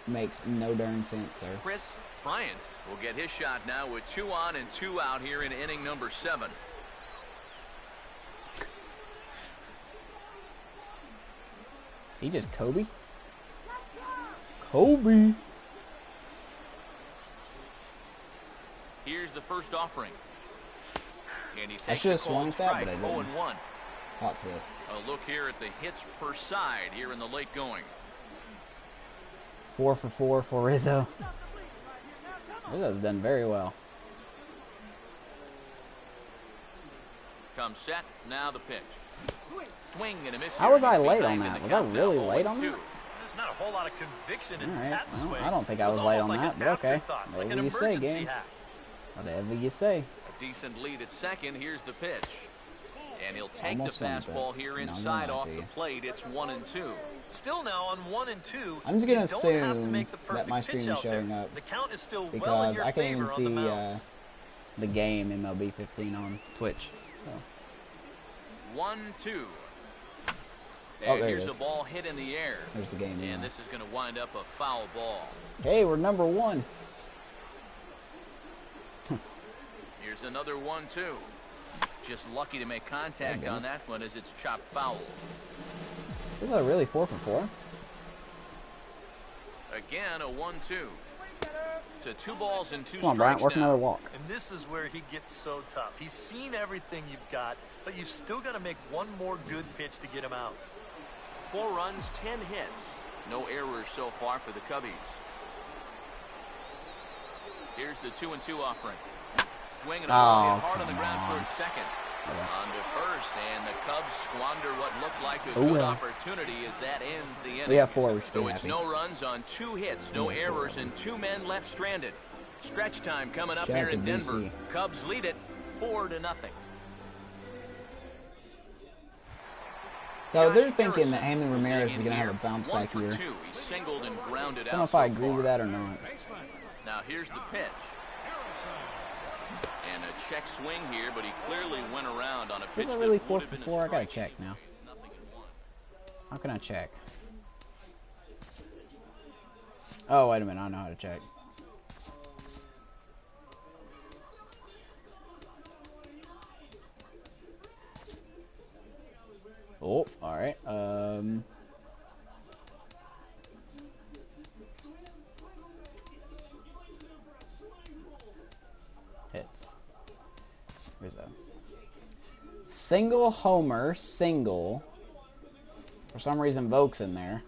Makes no darn sense, sir. Chris Bryant will get his shot now with 2 on and 2 out here in inning number 7. He just Kobe? Kobe! Here's the first offering. And he I takes should a have swung cold at that, strike, but I didn't. 0-1. Hot twist. A look here at the hits per side here in the late going. 4 for 4 for Rizzo. Rizzo's done very well. Comes set, now the pitch. Swing and a miss. How here. was I He's late behind on in that? the Was I count now, really late on 0-2. that? There's not a whole lot of conviction in Alright, that well, swing. I don't think I It was was late almost on like that, an but okay. afterthought, like Whatever an you say, emergency game. hack. Whatever you say. A decent lead at second. Here's the pitch. And he'll take Almost the swung at fastball that. here No, I'm inside gonna off lie to the you. plate. It's 1-2. Still now on 1 and 2. I'm just you gonna don't have to assume make the that perfect my pitch stream is out there. showing up The count is still well in because your I can't even favor on the see mound. the game MLB 15 on Twitch. So. 1-2. Oh, And there it here's is. a ball hit in the air. There's the game. And this is going to wind up a foul ball. Hey, we're number 1. Here's another 1-2. Just lucky to make contact Yeah, on that one as it's chopped foul. Is that really 4 for 4? Again, a 1-2. To 2 balls and 2 Come on, Bryant, strikes work now. another walk. And this is where he gets so tough. He's seen everything you've got, but you've still got to make one more good pitch to get him out. 4 runs, 10 hits. No errors so far for the Cubbies. Here's the 2-2 offering. Swing and a ball hit hard on the ground towards second. On to first, and the Cubs squander what looked like a good opportunity as that ends the inning. We have 4. So it's no runs on 2 hits, no errors, and 2 men left stranded. Stretch time coming up here in Denver. DC. Cubs lead it 4-0. So they're thinking that Hanley Ramirez is going to have a bounce back year. He singled and grounded I don't know out if I so agree far. with that or not. Now here's the pitch. And a check swing here, but he clearly went around on a pitch Is it really that 4 would have for been 4? a I gotta strike. check now. How can I check? Oh, wait a minute. I know how to check. Oh, alright. Hits. Here's a single homer, single. For some reason, Vogt's in there.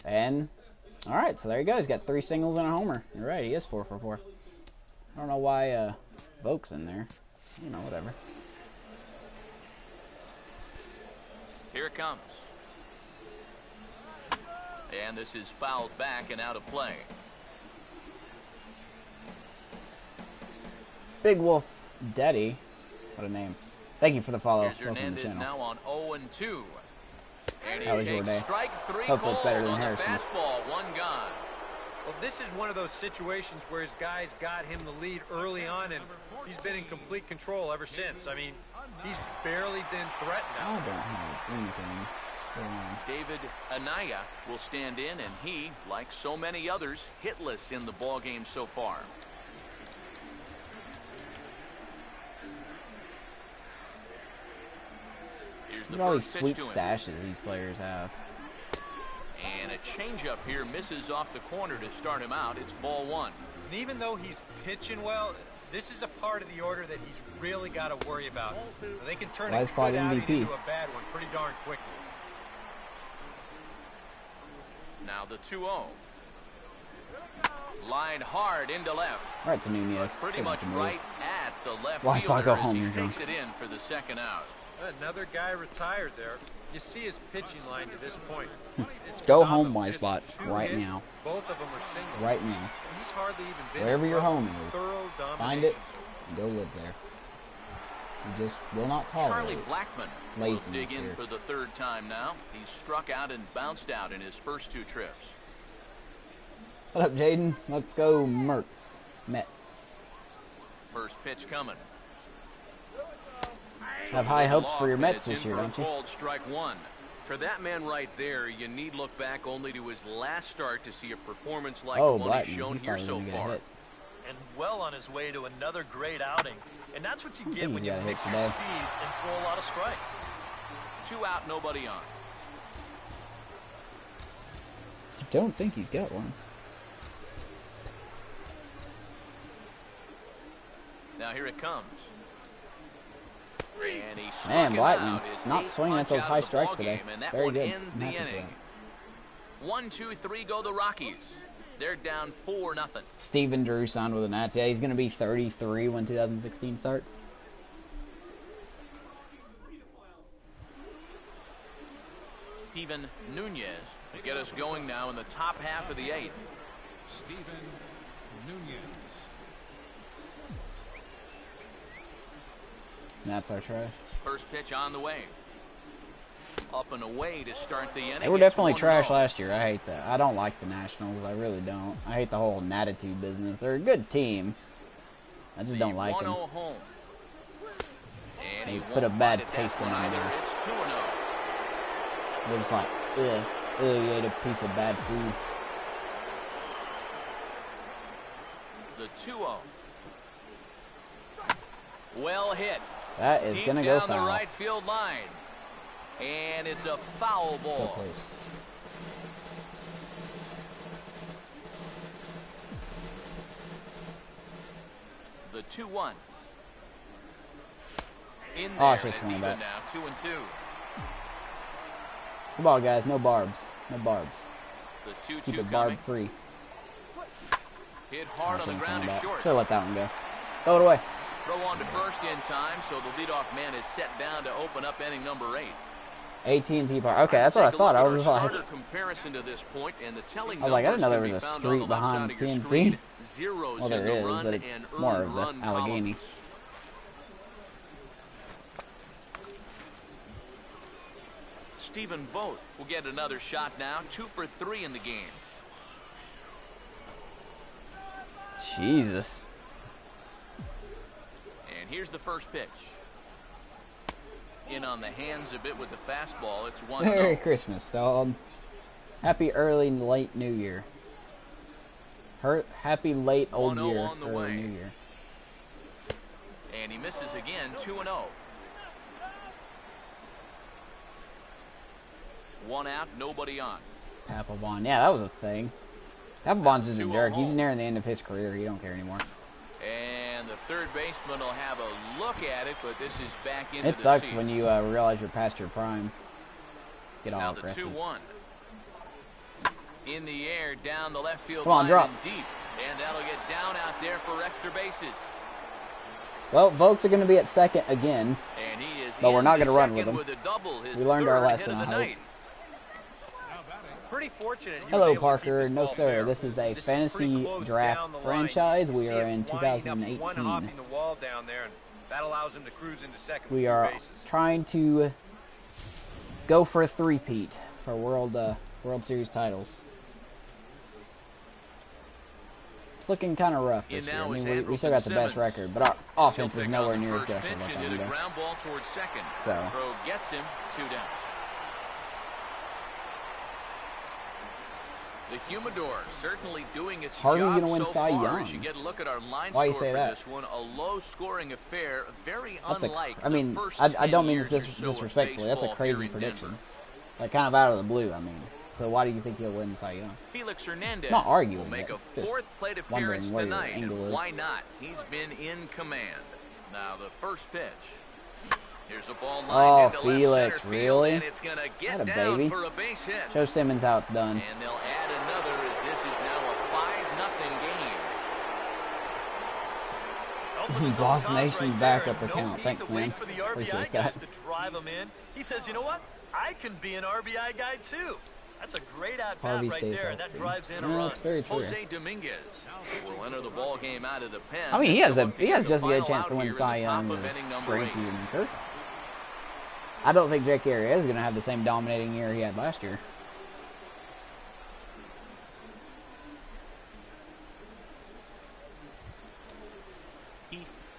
And, alright, so there you go. He's got 3 singles and a homer. You're right, he is 4 for 4. I don't know why Vogt's in there. You know, whatever. Here it comes. And this is fouled back and out of play. Big Wolf Daddy. What a name. Thank you for the follow. Here's Welcome to the Hernandez channel. now on 0-2. And he How was your takes day? strike 3 Hopefully it's better than called on the Harrison's. fastball, 1 gone. Well, this is one of those situations where his guys got him the lead early on, and he's been in complete control ever since. I mean, he's barely been threatened I now. don't have anything going on. David Anaya will stand in, and he, like so many others, hitless in the ball game so far. Here's the Look at all these first sweet pitch to him. stashes these players have. And a changeup here misses off the corner to start him out. It's ball 1. And even though he's pitching well, this is a part of the order that he's really got to worry about. They can turn a Wise spot good outing MVP. into a bad one pretty darn quickly. Now the 2-0. Line hard into left. Right to Nunez. Pretty Take much it to me. right at the left Why should I go fielder home, as he you're takes drunk? it in for the second out. Another guy retired there. You see his pitching line to this point. It's Go phenomenal. home, Wise Just spot, 2 right hits, now. Both of them are singles. Right now. He's hardly even been Wherever in your trouble. home is, Thorough find it domination. and go live there. You just will not Charlie tolerate Blackman will laziness dig in here. for the 3rd time now. He's struck out and bounced out in his first 2 trips. What up, Jaden? Let's go, Mets. First pitch coming. Have high hopes Off, for your and Mets it's this in year, for a don't you? called strike 1. For that man right there, you need look back only to his last start to see a performance like Oh, the one Blackman. he's shown He's here probably so gonna get a far. hit. And well on his way to another great outing. And that's what you think get he's when you got a hit mix your today. speeds and throw a lot of strikes. 2 out, nobody on. I don't think he's got one. Now here it comes. And he struck Man, him Blackman, out. His not 8th swinging at punch those out of high the strikes ball today. game, and that Very one good. ends I'm the happy for inning. that. 1, 2, 3 go the Rockies. They're down 4-0. Steven Drew signed with the Nats. Yeah, he's going to be 33 when 2016 starts. Steven Nunez to get us going now in the top half of the 8th. Steven Nunez. Nats are trash. First pitch on the way. Up and away to start the inning. They were It's definitely 1-0. trash last year. I hate that. I don't like the Nationals. I really don't. I hate the whole Natitude business. They're a good team. I just don't like them. 1-0 home. And They he put a won't bad bite at taste that in one my either. mouth. It's 2-0. They're just like, ugh, you ate a piece of bad food. The 2-0. Well hit. That is Deep going to go down the foul. right field line. And it's a foul So ball. close. The 2-1. In Oh, I there, should've it's swung even back. now, 2-2. Good ball, guys. No barbs. No barbs. The 2-2 Keep it coming. barb free. Hit hard on the ground is short. Should have let that one go. Throw it away. Throw on to first in time, so the leadoff man is set down to open up inning number 8. AT&T Park. Okay, that's what I thought. I was like, Comparison to this point, and the telling I was like, I didn't know there numbers was a can be found on street the left behind side of your PNC. screen. Zeros well, in there the is, run but it's and more earned of the run Allegheny. columns. Stephen Vogt will get another shot now. 2 for 3 in the game. Jesus. And here's the first pitch. In on the hands a bit with the fastball. It's 1-0. Merry Christmas, dog. Happy early and late New Year. Happy late old 1-0 year. on the Early way. New Year. And he misses again. 2-0. 1 out, nobody on. Applebaum. Yeah, that was a thing. Applebaum's just a 2-0 jerk. He's home. nearing the end of his career. He don't care anymore. And the third baseman will have a look at it, but this is back into It the sucks seats. when you realize you're past your prime. Get all Now the aggressive. 2-1. In the air, down the left field Come on, line drop. and deep. And that'll get down out there for extra bases. Well, Vokes are going to be at second again. And he is But we're in not the gonna run with second him. with a double, his We learned our third lesson, hit of the I hope. night. Pretty fortunate. he was Hello, able to Parker. keep his No, ball sir. fair. This is a This is fantasy pretty close draft down the line. franchise. You We see are it in winding up 2018. one hopping the wall down there, and that allows him to cruise into second. We with two are bases. trying to go for a three-peat for World Series titles. It's looking kind of rough this In year. now I is mean, we still got the best Simmons. record, but our He'll offense is pick nowhere on the near as first good as pitch last and time hit a ago. ground ball towards second. So. Throw gets him, 2 down. The humidor certainly doing its Harvey's job gonna win so Cy far. Young. As you get a look at our line Why you score say for that? this one, a low-scoring affair, very That's unlike I mean, the first I 10 don't mean years this or so of disrespectfully. That's a baseball crazy here in prediction. Denver. Like, kind of out of the blue, I mean. So why do you think he'll win Cy Young? Felix Hernandez Not arguing will make it, a just 4th plate wondering appearance where your tonight. angle And is. why not? He's been in command. Now the first pitch. Here's a ball Oh, lined into left Felix, center field, really? and it's going to get That a down baby. for a base hit. Joe Simmons how it's done. And they'll add another as this is now a 5-0 game. Boss Nation's right backup there, and account. No need Thanks, to man. wait for the RBI Appreciate guys that. to drive him in. He says, you know what? I can be an RBI guy too. That's a great at bat Harvey right stays there, and that healthy. drives in a Yeah, run. that's very true. Jose Dominguez will enter the ball game out of the pen. I mean, he has Look to he has get just the a good final chance out to win here in Cy the top Young of as inning number Greinke 8. and Kershaw. I don't think Jake Arrieta is going to have the same dominating year he had last year.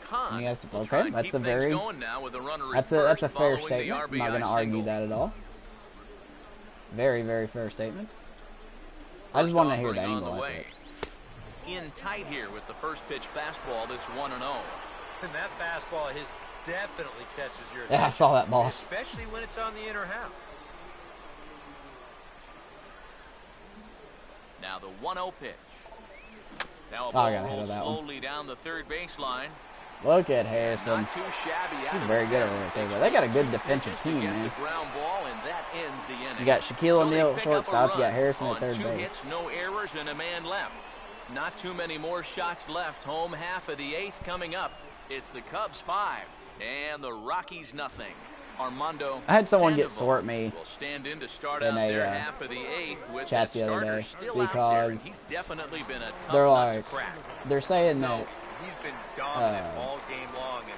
Khan He has to, will try okay, and that's keep a things very going now with a runner at that's first a fair following the statement. I'm not RBI going to argue single. that at all. Very, very fair statement. I just want to hear the Offering on angle. the That's way. it. In tight here with the first pitch fastball that's 1-0. And that fastball, his definitely catches your Yeah, I attention, saw that ball. especially when it's on the inner half. Now the 1-0 pitch. Now a Oh, I ball got ahead of rolls that one. slowly down the third baseline. Look at Harrison. Not too shabby. out He's of very the good pen. over there, Takes but they got a good two defensive pitches to team, get man. the ground ball, and that ends the inning. You got Shaquille So O'Neal they at pick up a shortstop. You got run Harrison at on third 2 base. hits, no errors, and a man left. Not too many more shots left. Home half of the 8th coming up. It's the Cubs 5 and the Rockies nothing. Armando I had someone get Sandoval sore at me will stand in to start in out a, their half of the 8th with chat that the other starter day still out there, and because he's definitely been a tough they're nut like to crack. they're saying No, that he's been dominant all game long, and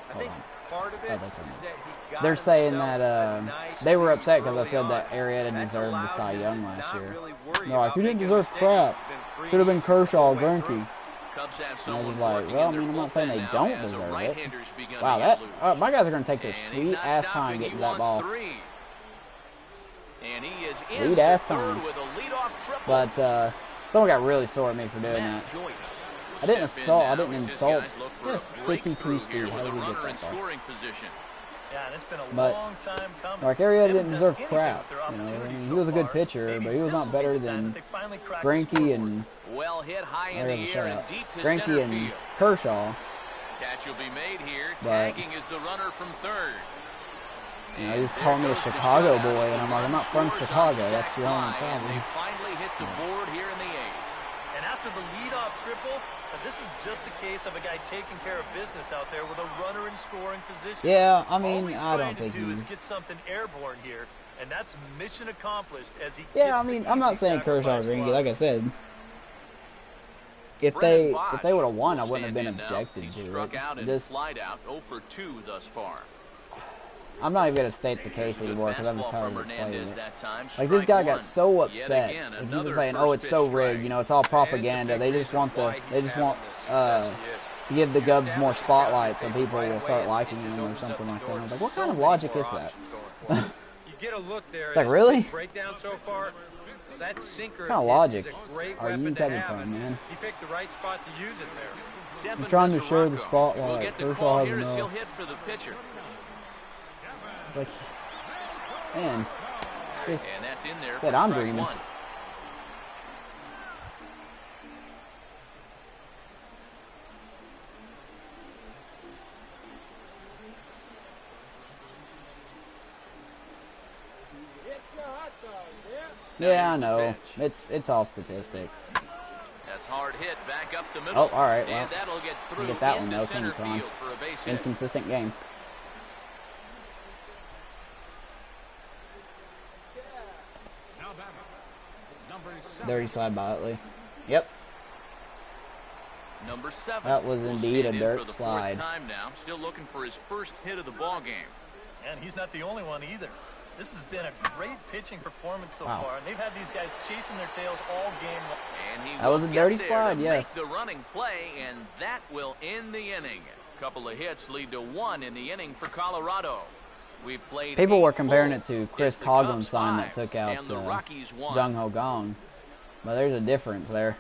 I hold think on. part of it Oh, that's is on. that he got They're saying himself that a nice they were lead upset because I early said on. that Arrieta That's deserved the allowed Cy him Young to last not year. really worry They're like, about he didn't making deserve mistakes. crap. He's been free Should have been Kershaw or all the way through. Greinke. Cubs have And I was someone just like, working well, I in their mean, I'm not saying bullpen they now don't as a deserve it. right-hander's begun Wow, to that get loose. my guys are going to take their And he's sweet not ass stopping. time He getting to that wants ball. 3. And he is in Sweet the ass third time. with a leadoff triple. But someone got really sore at me for doing that. Matt Joyce I didn't step in insult. now I didn't as his insult. guys look for a Yes, breakthrough 52 speed. here How with did a we get runner in that far? scoring position. Yeah, and it's been a But long time coming. Mark Arrieta They didn't haven't deserve done crap. anything with their You know, I mean, opportunities he so was a good far. pitcher, Maybe but he was this not will better be the time than that they finally crack the Greinke scoreboard. and Well hit high in whatever the the air and shout. deep to Greinke center and field. Kershaw. Catch will be made here. But, Tagging is the runner from third. you know, he just called me a Chicago boy, and I'm like, I'm not from Chicago. That's your only And problem. they finally hit the board here in the eighth. And after the leadoff triple, this is just a case of a guy taking care of business out there with a runner in scoring position. Yeah, I All mean, he's I trying don't think to do is he's... get something airborne here, and that's mission accomplished as he Yeah, gets I mean, the I'm not easy saying Kershaw sacrifice or Greinke. fly. Like I said, if Brendan they Bosch would have won, I will wouldn't have stand been in now. objected He to struck it. out and Just, flied out 0 for 2 thus far. I'm not even gonna state the case Good anymore because I'm just fastball tired from of explaining Hernandez it. that time. Like, this Strike guy one. got so Yet upset. again, Like, he another was saying, first "Oh, it's pitch so strike. rigged. You know, it's all propaganda. They just want to give the Gubs more spotlight so people will start liking him or something like that." I was like, what kind of logic is that? You get a look there. It's like, at his really? pitch breakdown so far. That sinker What kind of is logic a great are you weapon to coming have, from, and man? he picked the right spot to use it there. I'm trying to share the spotlight. We'll get the Kershaw call has here as enough. he'll hit for the pitcher. It's like, man, just And that's in there said for I'm strike dreaming. one. Yeah, I know. It's all statistics. That's hard hit back up the middle. Oh, all right. Well, And that'll get through get that one into though, center can you, field for a base hit. inconsistent game. Now batter, number 7. Dirty slide by Utley. Yep, Number 7. that was will indeed stand a in dirt for the slide. fourth time now. Still looking for his first hit of the ball game. And he's not the only one either. This has been a great pitching performance so Wow. far, and they've had these guys chasing their tails all game long. And he That will was a get dirty there slide, to yes. make the running play, and that will end the inning. A couple of hits lead to 1 in the inning for Colorado. We've played People 8 were comparing full. it to It's Chris the Coughlin's Cubs sign that 5, took out and the Rockies 1. Jung Ho Gong. But there's a difference there.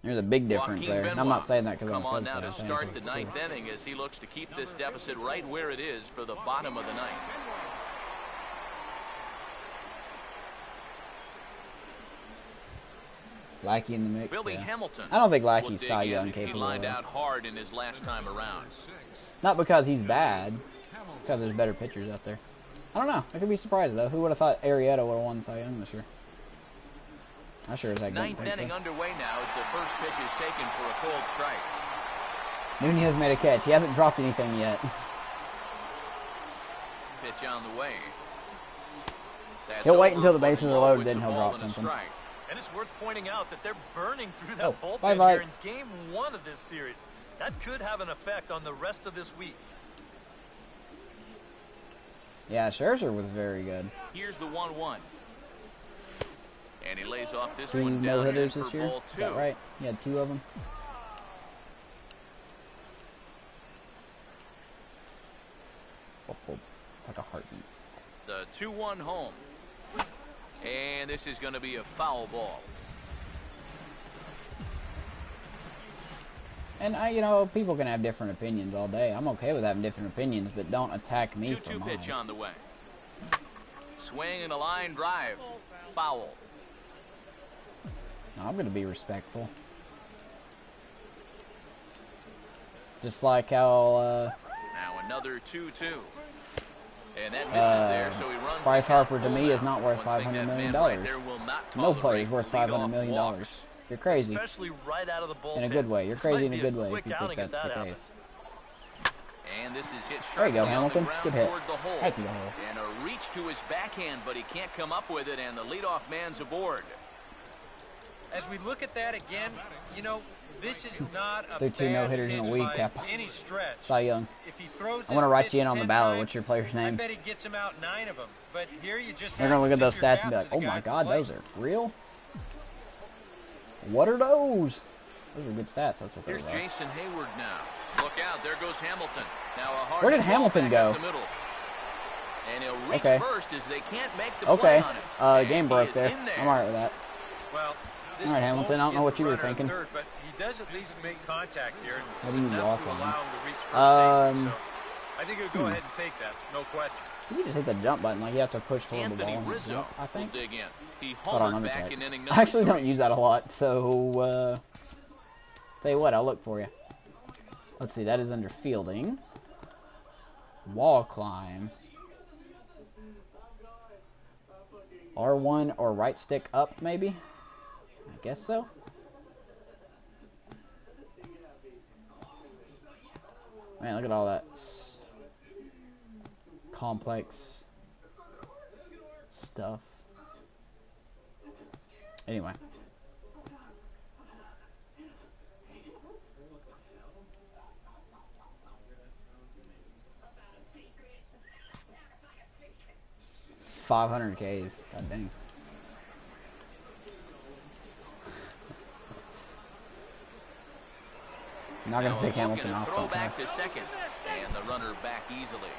There's a big difference Joaquin there. And I'm not Benoit saying that because I'm come a on Cubs now fan. to I'm saying start it's the true. 9th inning as he looks to keep this deficit right where it is for the bottom of the 9th. Lackey in the mix. Billy Yeah. Hamilton. I don't think will Lackey's dig Cy in. Young He capable. lined Of. out hard in his last time around. Not because he's bad, because there's better pitchers out there. I don't know. I could be surprised though. Who would have thought Arrieta would have won Cy Young this year? I sure as heck didn't 9th think inning so. underway now as the first pitch is taken for a cold strike. Nunez made a catch. He hasn't dropped anything yet. Pitch on the way. That's He'll wait over, until the 1 bases are low, loaded, it's then a he'll ball drop and a something. strike. And it's worth pointing out that they're burning through that Oh, bullpen bye, here in Vikes. game 1 of this series. That could have an effect on the rest of this week. Yeah, Scherzer was very good. Here's the 1-1. And he lays off this 2 one no down hitters in this for year. ball Is 2. that right? He had 2 of them. It's like a heartbeat. The 2-1 home. And this is going to be a foul ball. And you know, people can have different opinions all day. I'm okay with having different opinions, but don't attack me for 2-2 mine. pitch on the way. Swing and a line drive. Foul. No, I'm going to be respectful. Just like how Now another 2-2. And that misses there, so he runs. Bryce the count Harper to full me is now. not worth One thing $500 that million. man right there will not no player tolerate is worth leadoff $500 million. walks. You're crazy. Especially right out of the bullpen. In a good way. You're This crazy might in a be good way quick if you think outing if that's the that case. happens. And this is hit There you sharply go, on Hamilton. the ground Good hit. toward the hole. Right to the hole. And a reach to his backhand, but he can't come up with it, and the leadoff man's aboard. As we look at that again, you know, this is not a They're 2 bad no-hitters in a pitch week, by Kappa. any stretch. Cy Young. If he throws I want to this write pitch you in on the 10 ballot. times, What's your player's I name? bet he gets him out 9 of them. But here you just They're have going to look at tip those your stats and be cap like, to oh the my guy God, who those are real? What are those? Those are good stats. That's what Here's those are. Jason Hayward now. Look out, there goes Hamilton. Now a hard Where did ball Hamilton back go? up the middle. And he'll reach Okay. first as they can't make the Okay. play on it. Game And broke he there. is in there. I'm alright with that. Well, this All right, Hamilton, I don't won't know get what the you were runner at thinking. Third, but he does at least make contact here. How do you Enough walk to on allow him? him to reach first safely, so I think he'll go ahead and take that, no question. You just hit the jump button, like you have to push toward the ball. Anthony Rizzo I think. will dig in. He Hold on, homered let me back check. in inning I number actually 3. don't use that a lot, so tell you what, I'll look for you. Let's see, that is under fielding. Wall climb. R1 or right stick up, maybe? I guess so. Man, look at all that complex stuff. Anyway. $500K. God dang. I'm not gonna pick Hamilton off. Throw back to second, and the runner back easily.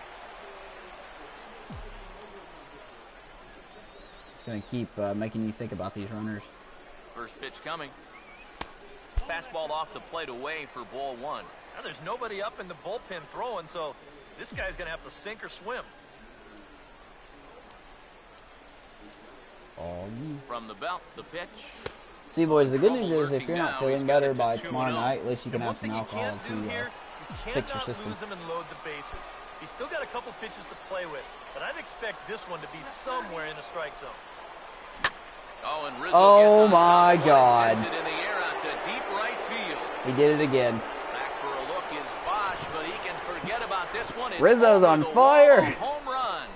Gonna keep making you think about these runners. First pitch coming. Fastball off the plate away for ball 1. Now there's nobody up in the bullpen throwing, so this guy's going to have to sink or swim. From the belt, the pitch. See, boys, the good news is if you're not feeling better by tomorrow night, at least you can have some You alcohol can't do to here, you fix your cannot system. lose him and load the bases. He's still got a couple pitches to play with, but I'd expect this one to be somewhere in the strike zone. Oh, and Rizzo Oh gets on my top, God. sends it in the air out to deep right field. He did it again. Back for a look is Bosch, but he can forget about this one. It's Rizzo's over on the wall, fire. a home run.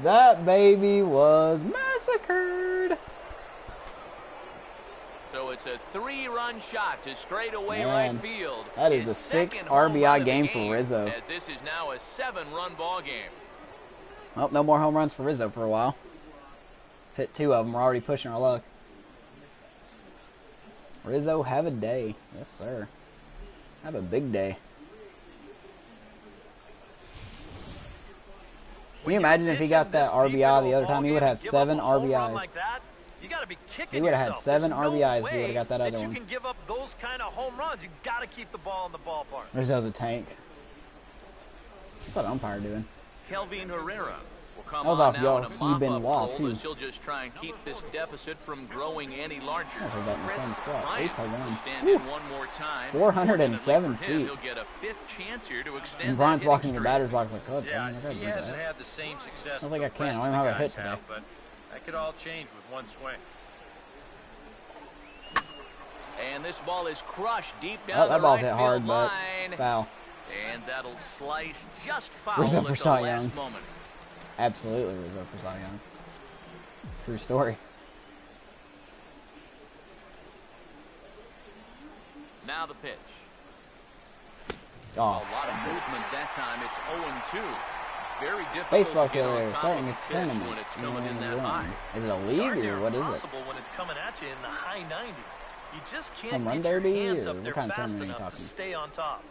That baby was massacred. So it's a 3-run shot to straightaway Man, right field. that is His a 6 second home RBI run of the game for Rizzo. As this is now a 7-run ball game. Well, no more home runs for Rizzo for a while. Hit 2 of them. We're already pushing our luck. Rizzo, have a day. Yes, sir. Have a big day. Can you imagine if he got that RBI the other time? He would have 7 RBIs. Like that, you got to be kicking He would have had yourself. 7 There's no RBIs if he way would have got that other you one. can give up those kind of home runs. You got to keep the ball in the ballpark. Rizzo's a tank. What's that umpire doing? Kelvin Herrera will come That was on off now y'all in a Keeben mop-up Wall, role too. as he'll just try and keep this deficit from growing any larger. I think that in the Chris same spot. Bryant 8-1. will stand Woo. in one more time. 407 Fortunately for him, feet. He'll get a 5th chance here to extend And Bryant's that walking hitting the streak. batter's box like, oh, Yeah, dang, I gotta he do hasn't that. had the same success I don't think the I can. rest I don't of have the a hit guys today. have, but that could all change with one swing. And this ball is crushed deep Oh, down that the ball's right hit hard, field but line. it's foul. And that'll slice just foul Rizzo at for the Cy last Young. moment. Absolutely Rizzo for Cy Young. True story. Now the pitch. Oh, A lot of movement that time. It's 0-2. Very difficult baseball to get on player top starting of a the pitch tournament. when it's coming in that Yeah. high. Is it a league Darn or near what is it? impossible when it's coming at you in the high 90s. You just can't Home run get your derby, hands or up what there kind of fast tournament are you enough to talking? stay on top.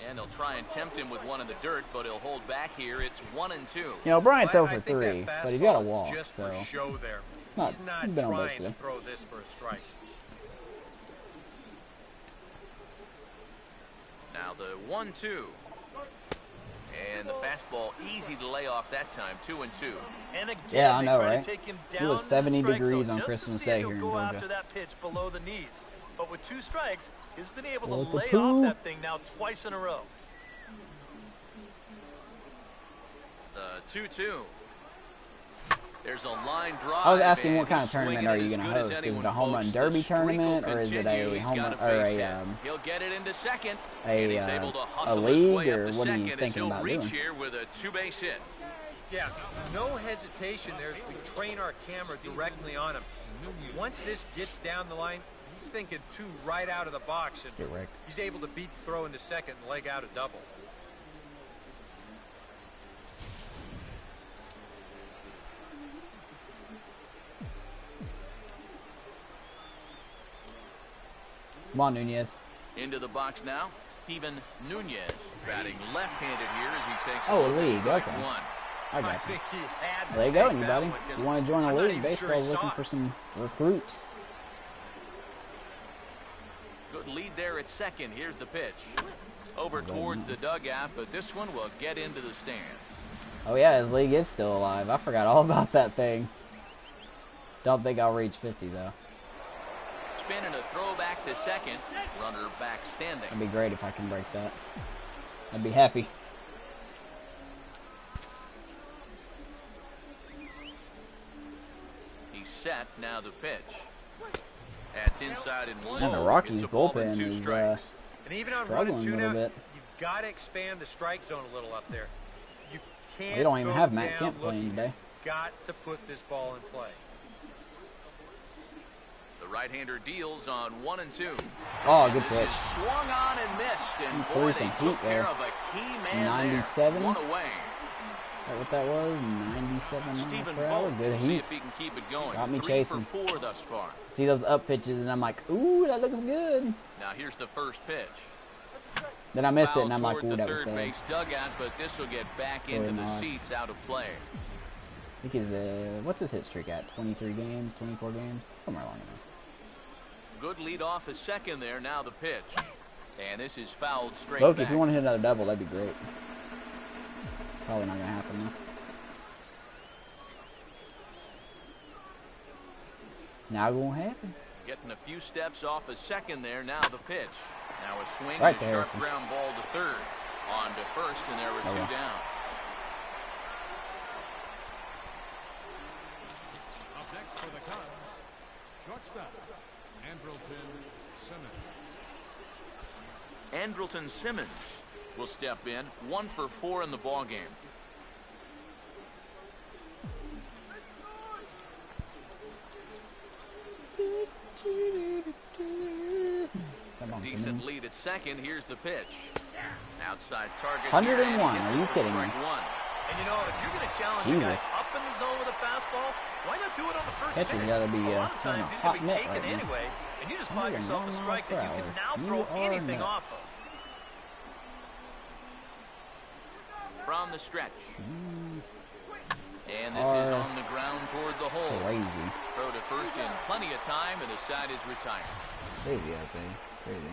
And they'll try and tempt him with one in the dirt, but he'll hold back here. It's 1-2. You know, Bryant's Well, 0 I for think 3, that but he's got a fastball is walk, just so for show there. Not- He's not he's been on base trying to today. throw this for a strike. Now the 1-2. And the fastball easy to lay off that time. 2-2. And again, Yeah, I they know, try to right? take him It down was to the 70 strike degrees zone on just to Christmas see Day if he'll here in go Georgia. after that pitch below the knees. But with 2 strikes, he's been able to Look at lay poo. off that thing now twice in a row. The 2-2. There's a line drive. I was asking and what kind he's of tournament swinging are as you going to good as host? Is it anyone, a home run folks. derby The streak will tournament, or is it continue. a He's home got run, a or base hit. a He'll get it into second. a, and he's able to a hustle his league, way up or to what are you second as thinking he'll about reach doing? here with a 2-base hit. Yeah, no hesitation there as we train our camera directly on him. Once this gets down the line, he's thinking 2 right out of the box, and Get wrecked. he's able to beat the throw into second and leg out a double. Come on, Nunez. Into the box now. Steven Nunez batting left-handed here as he takes Oh, a look at league, strike okay. 1. I I got you. think he had to There you go, take that anybody. one, 'cause You want to join a I'm not league? even sure Baseball's he looking saw for it. some recruits. Good lead there at second. Here's the pitch. Over towards the dugout, but this one will get into the stands. Oh yeah, his league is still alive. I forgot all about that thing. Don't think I'll reach 50 though. Spin and a throw back to second. Runner back standing. It'd be great if I can break that. I'd be happy. He's set. Now the pitch. That's inside and low. And the Rockies It's a ball and bullpen two is strikes. And even on struggling running two a little now, bit. you've got to expand the strike zone a little up there. You can't. We don't even go have Matt down Kemp playing looking. today. You've got to put this ball in play. The right-hander deals on 1 and 2. Oh, And good this pitch. is swung on and missed, and He boy, threw they some took heat care there. of a key man 97? there. 1 away. Is that what that was? 97 miles Stephen per hour. Vogt Good will see heat. if he can keep it going. Got me 3 chasing. for 4 thus far. See those up pitches, and I'm like, ooh, that looks good. Now here's the first pitch. Then I missed it, Fouled and I'm like, toward ooh, the that was third bad. base dugout, but this will get back Sorry, into the Nod. seats out of play. I think his, what's his hit streak at? 23 games, 24 games? Somewhere along there. Good lead off at second there. Now the pitch. And this is fouled straight Loki, back. if you want to hit another double, that'd be great. Probably not going to happen, though. Now it won't happen. Getting a few steps off a second there. Now the pitch. Now a swing Right and a there, sharp Harrison. ground ball to third. On to first, and there were Oh, two well. down. Up next for the Cubs, shortstop, Andrelton Simmons. Andrelton Simmons will step in. 1 for 4 in the ball game. Come on, Decent Simmons. lead at second. Here's the pitch. Outside target. 101. here, and he gets Are you it for kidding me? strike 1. And you know, if you're going to challenge a guy Jesus. up in the zone with a fastball, why not do it on the first Catcher's pitch? gotta be, a lot of throwing a times he's hot going to be net taken right now. anyway, and you just You buy are yourself a 9 strike that you miles can per now hour. throw You are anything nuts. off of. From the stretch. You And this is are on the ground toward the hole. crazy. Throw to first in plenty of time, and the side is retired. Crazy, I say. Crazy.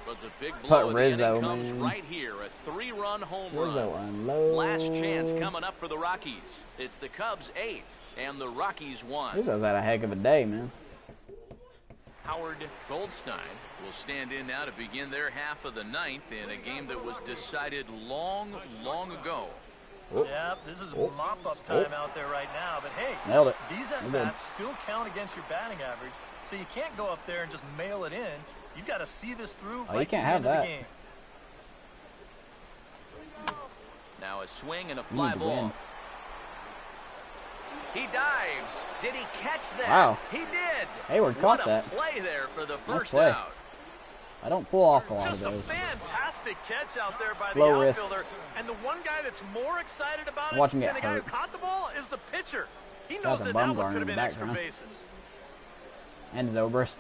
But the big But blow of the Rizzo, inning comes man. right here. A 3-run home Rizzo run. unloads. Last chance coming up for the Rockies. It's the Cubs 8 and the Rockies 1. Rizzo's had a heck of a day, man. Howard Goldstein will stand in now to begin their half of the ninth in a game that was decided long, long ago. Oh. Yeah, this is Oh. mop-up time out there right now. But hey, Nailed it. these We're good. at-bats still count against your batting average, so you can't go up there and just mail it in. You've got to see this through Oh, you right can't to the have end of that. the game. Now a swing and a You fly need to ball. win. He dives. Did he catch that? Wow. He did. Hayward What caught a that. play there for the first play. out. I don't pull off a lot of Just a those. fantastic catch out there by the Low risk. outfielder. And the one guy that's more excited about it Watch him than get the guy hurt. who caught the ball is the pitcher. He Got knows the that bum that one guard could in have the been extra background. bases. And Zobrist.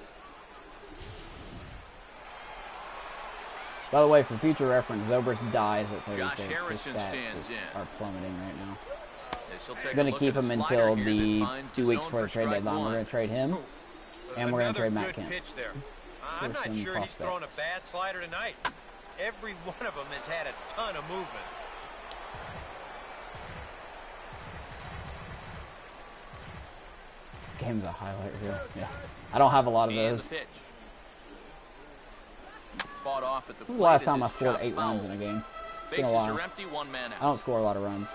By the way, for future reference, Zobrist dies at 36. Josh His Harrison stats stands just in. are plummeting right now. This will take We're going a to look keep at a him slider until here the that finds 2 the weeks zone before the for trade strike deadline. We're one. going to trade him, and we're going to Another trade Matt good Kemp. pitch there. I'm For not some sure he's thrown a prospects. bad slider tonight. Every one of them has had a ton of movement. Game's a highlight reel. Yeah. I don't have a lot of And those. the pitch. Fought off at the This is the plate last as time I it's scored chopped 8 runs in foul. a game. It's been Bases a while. are empty, 1 man I out. don't score a lot of runs.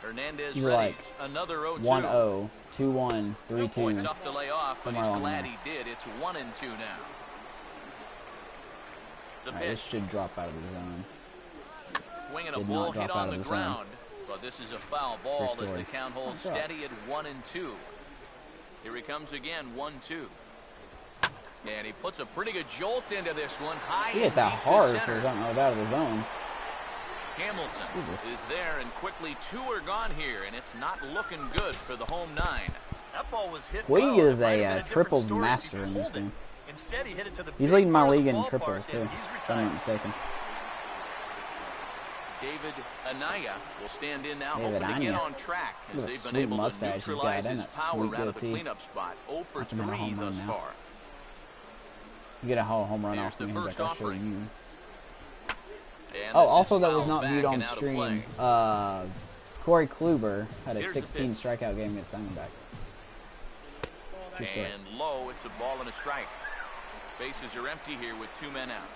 Hernandez He's ready. like Another 0-2. 1-0, 2-1, No 3-2. point, tough to lay off, but Somewhere he's along glad there. he did. It's 1-2 now. The Alright, this pitch. should drop out of the zone. Swinging a Did ball not hit drop on out the of the zone. ground, but this is a foul ball as story. the count holds Good job. steady at 1-2. Here he comes again, 1-2. And he puts a pretty good jolt into this one. High He and hit that deep to hard for center. something like out of the zone. Hamilton Jesus. is there, and quickly 2 are gone here, and it's not looking good for the home 9. That ball was hit Puig well. is It might a, have been different triples story if he master could in this hold it. game. Instead, he hit it to the He's big leading my part of league the in ballpark, triples, too. and he's If I'm not retired. mistaken. David Anaya will stand in now, David hoping to get Anaya. on track as Look at they've the been able smooth to mustache he's got neutralize and his that power sweet out of the goatee. cleanup spot. 0 for Watch him hit a 3 home run thus now. far. You get a home run Here's off the me, first like I'll show offering. you. And Oh, this is also that was fouled not viewed back on and out of stream. play. Corey Kluber had a Here's the 16 pitch. strikeout game against Diamondbacks. True story. And low, it's a ball and a strike. Bases are empty here with 2 men out.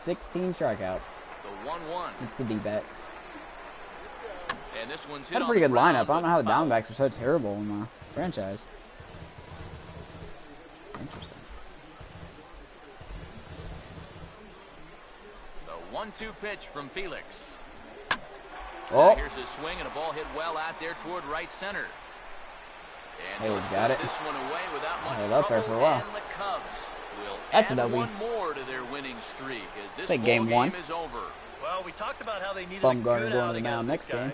16 strikeouts. The 1-1. It's the D-backs. And this one's hit Had a on pretty the good ground, lineup. I don't know how the but foul. Diamondbacks are so terrible in the franchise. Interesting. The 1-2 pitch from Felix. Oh, Here's a swing and a ball hit well out there toward right center. And Hey, we he'll got put it. this one away without much Held up there for a trouble, while. and the Cubs will That's a add W. one more to their winning streak as this Take ball game one. is over. Well, we talked about how they needed a Bumgarner good going to the outing out mound of next this guy, game.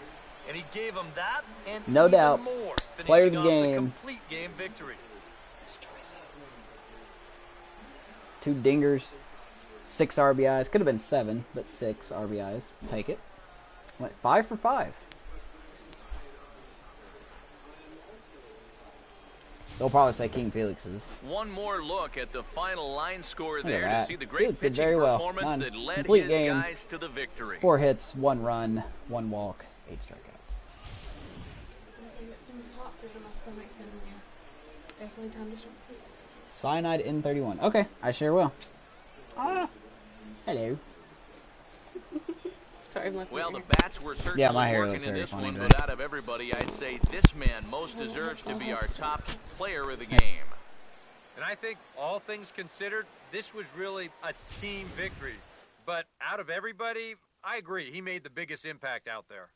and he gave them that and No even doubt. more, Player of finishing the off game. complete game victory. 2 dingers, 6 RBIs. Could have been 7, but 6 RBIs. Take it. Went 5 for 5. They'll probably say King Felix's. One more look at the final line score at there to that. see the great Felix did pitching very well. performance None. that led Complete his game. guys to the victory. 4 hits, 1 run, 1 walk, 8 strikeouts. I get some hot food in my stomach and yeah, definitely time to start eating. Cyanide N31. Okay, I sure will. Hello. Sorry, my Well, the finger. bats were certainly Yeah, my hair working looks in very this funny one, today. but out of everybody, I'd say this man most deserves to be our top player of the game. And I think all things considered, this was really a team victory. But out of everybody, I agree. He made the biggest impact out there.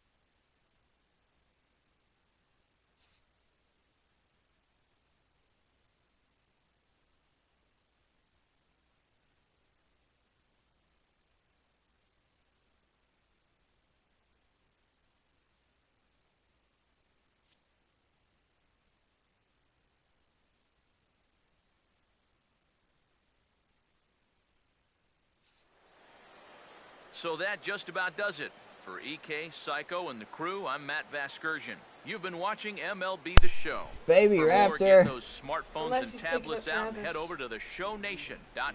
So that just about does it. For EK, Psycho, and the crew, I'm Matt Vasgersian. You've been watching MLB The Show. Baby For more, Raptor. get those smartphones Unless and he's picking tablets up out and head Travis. over to theshownation.com.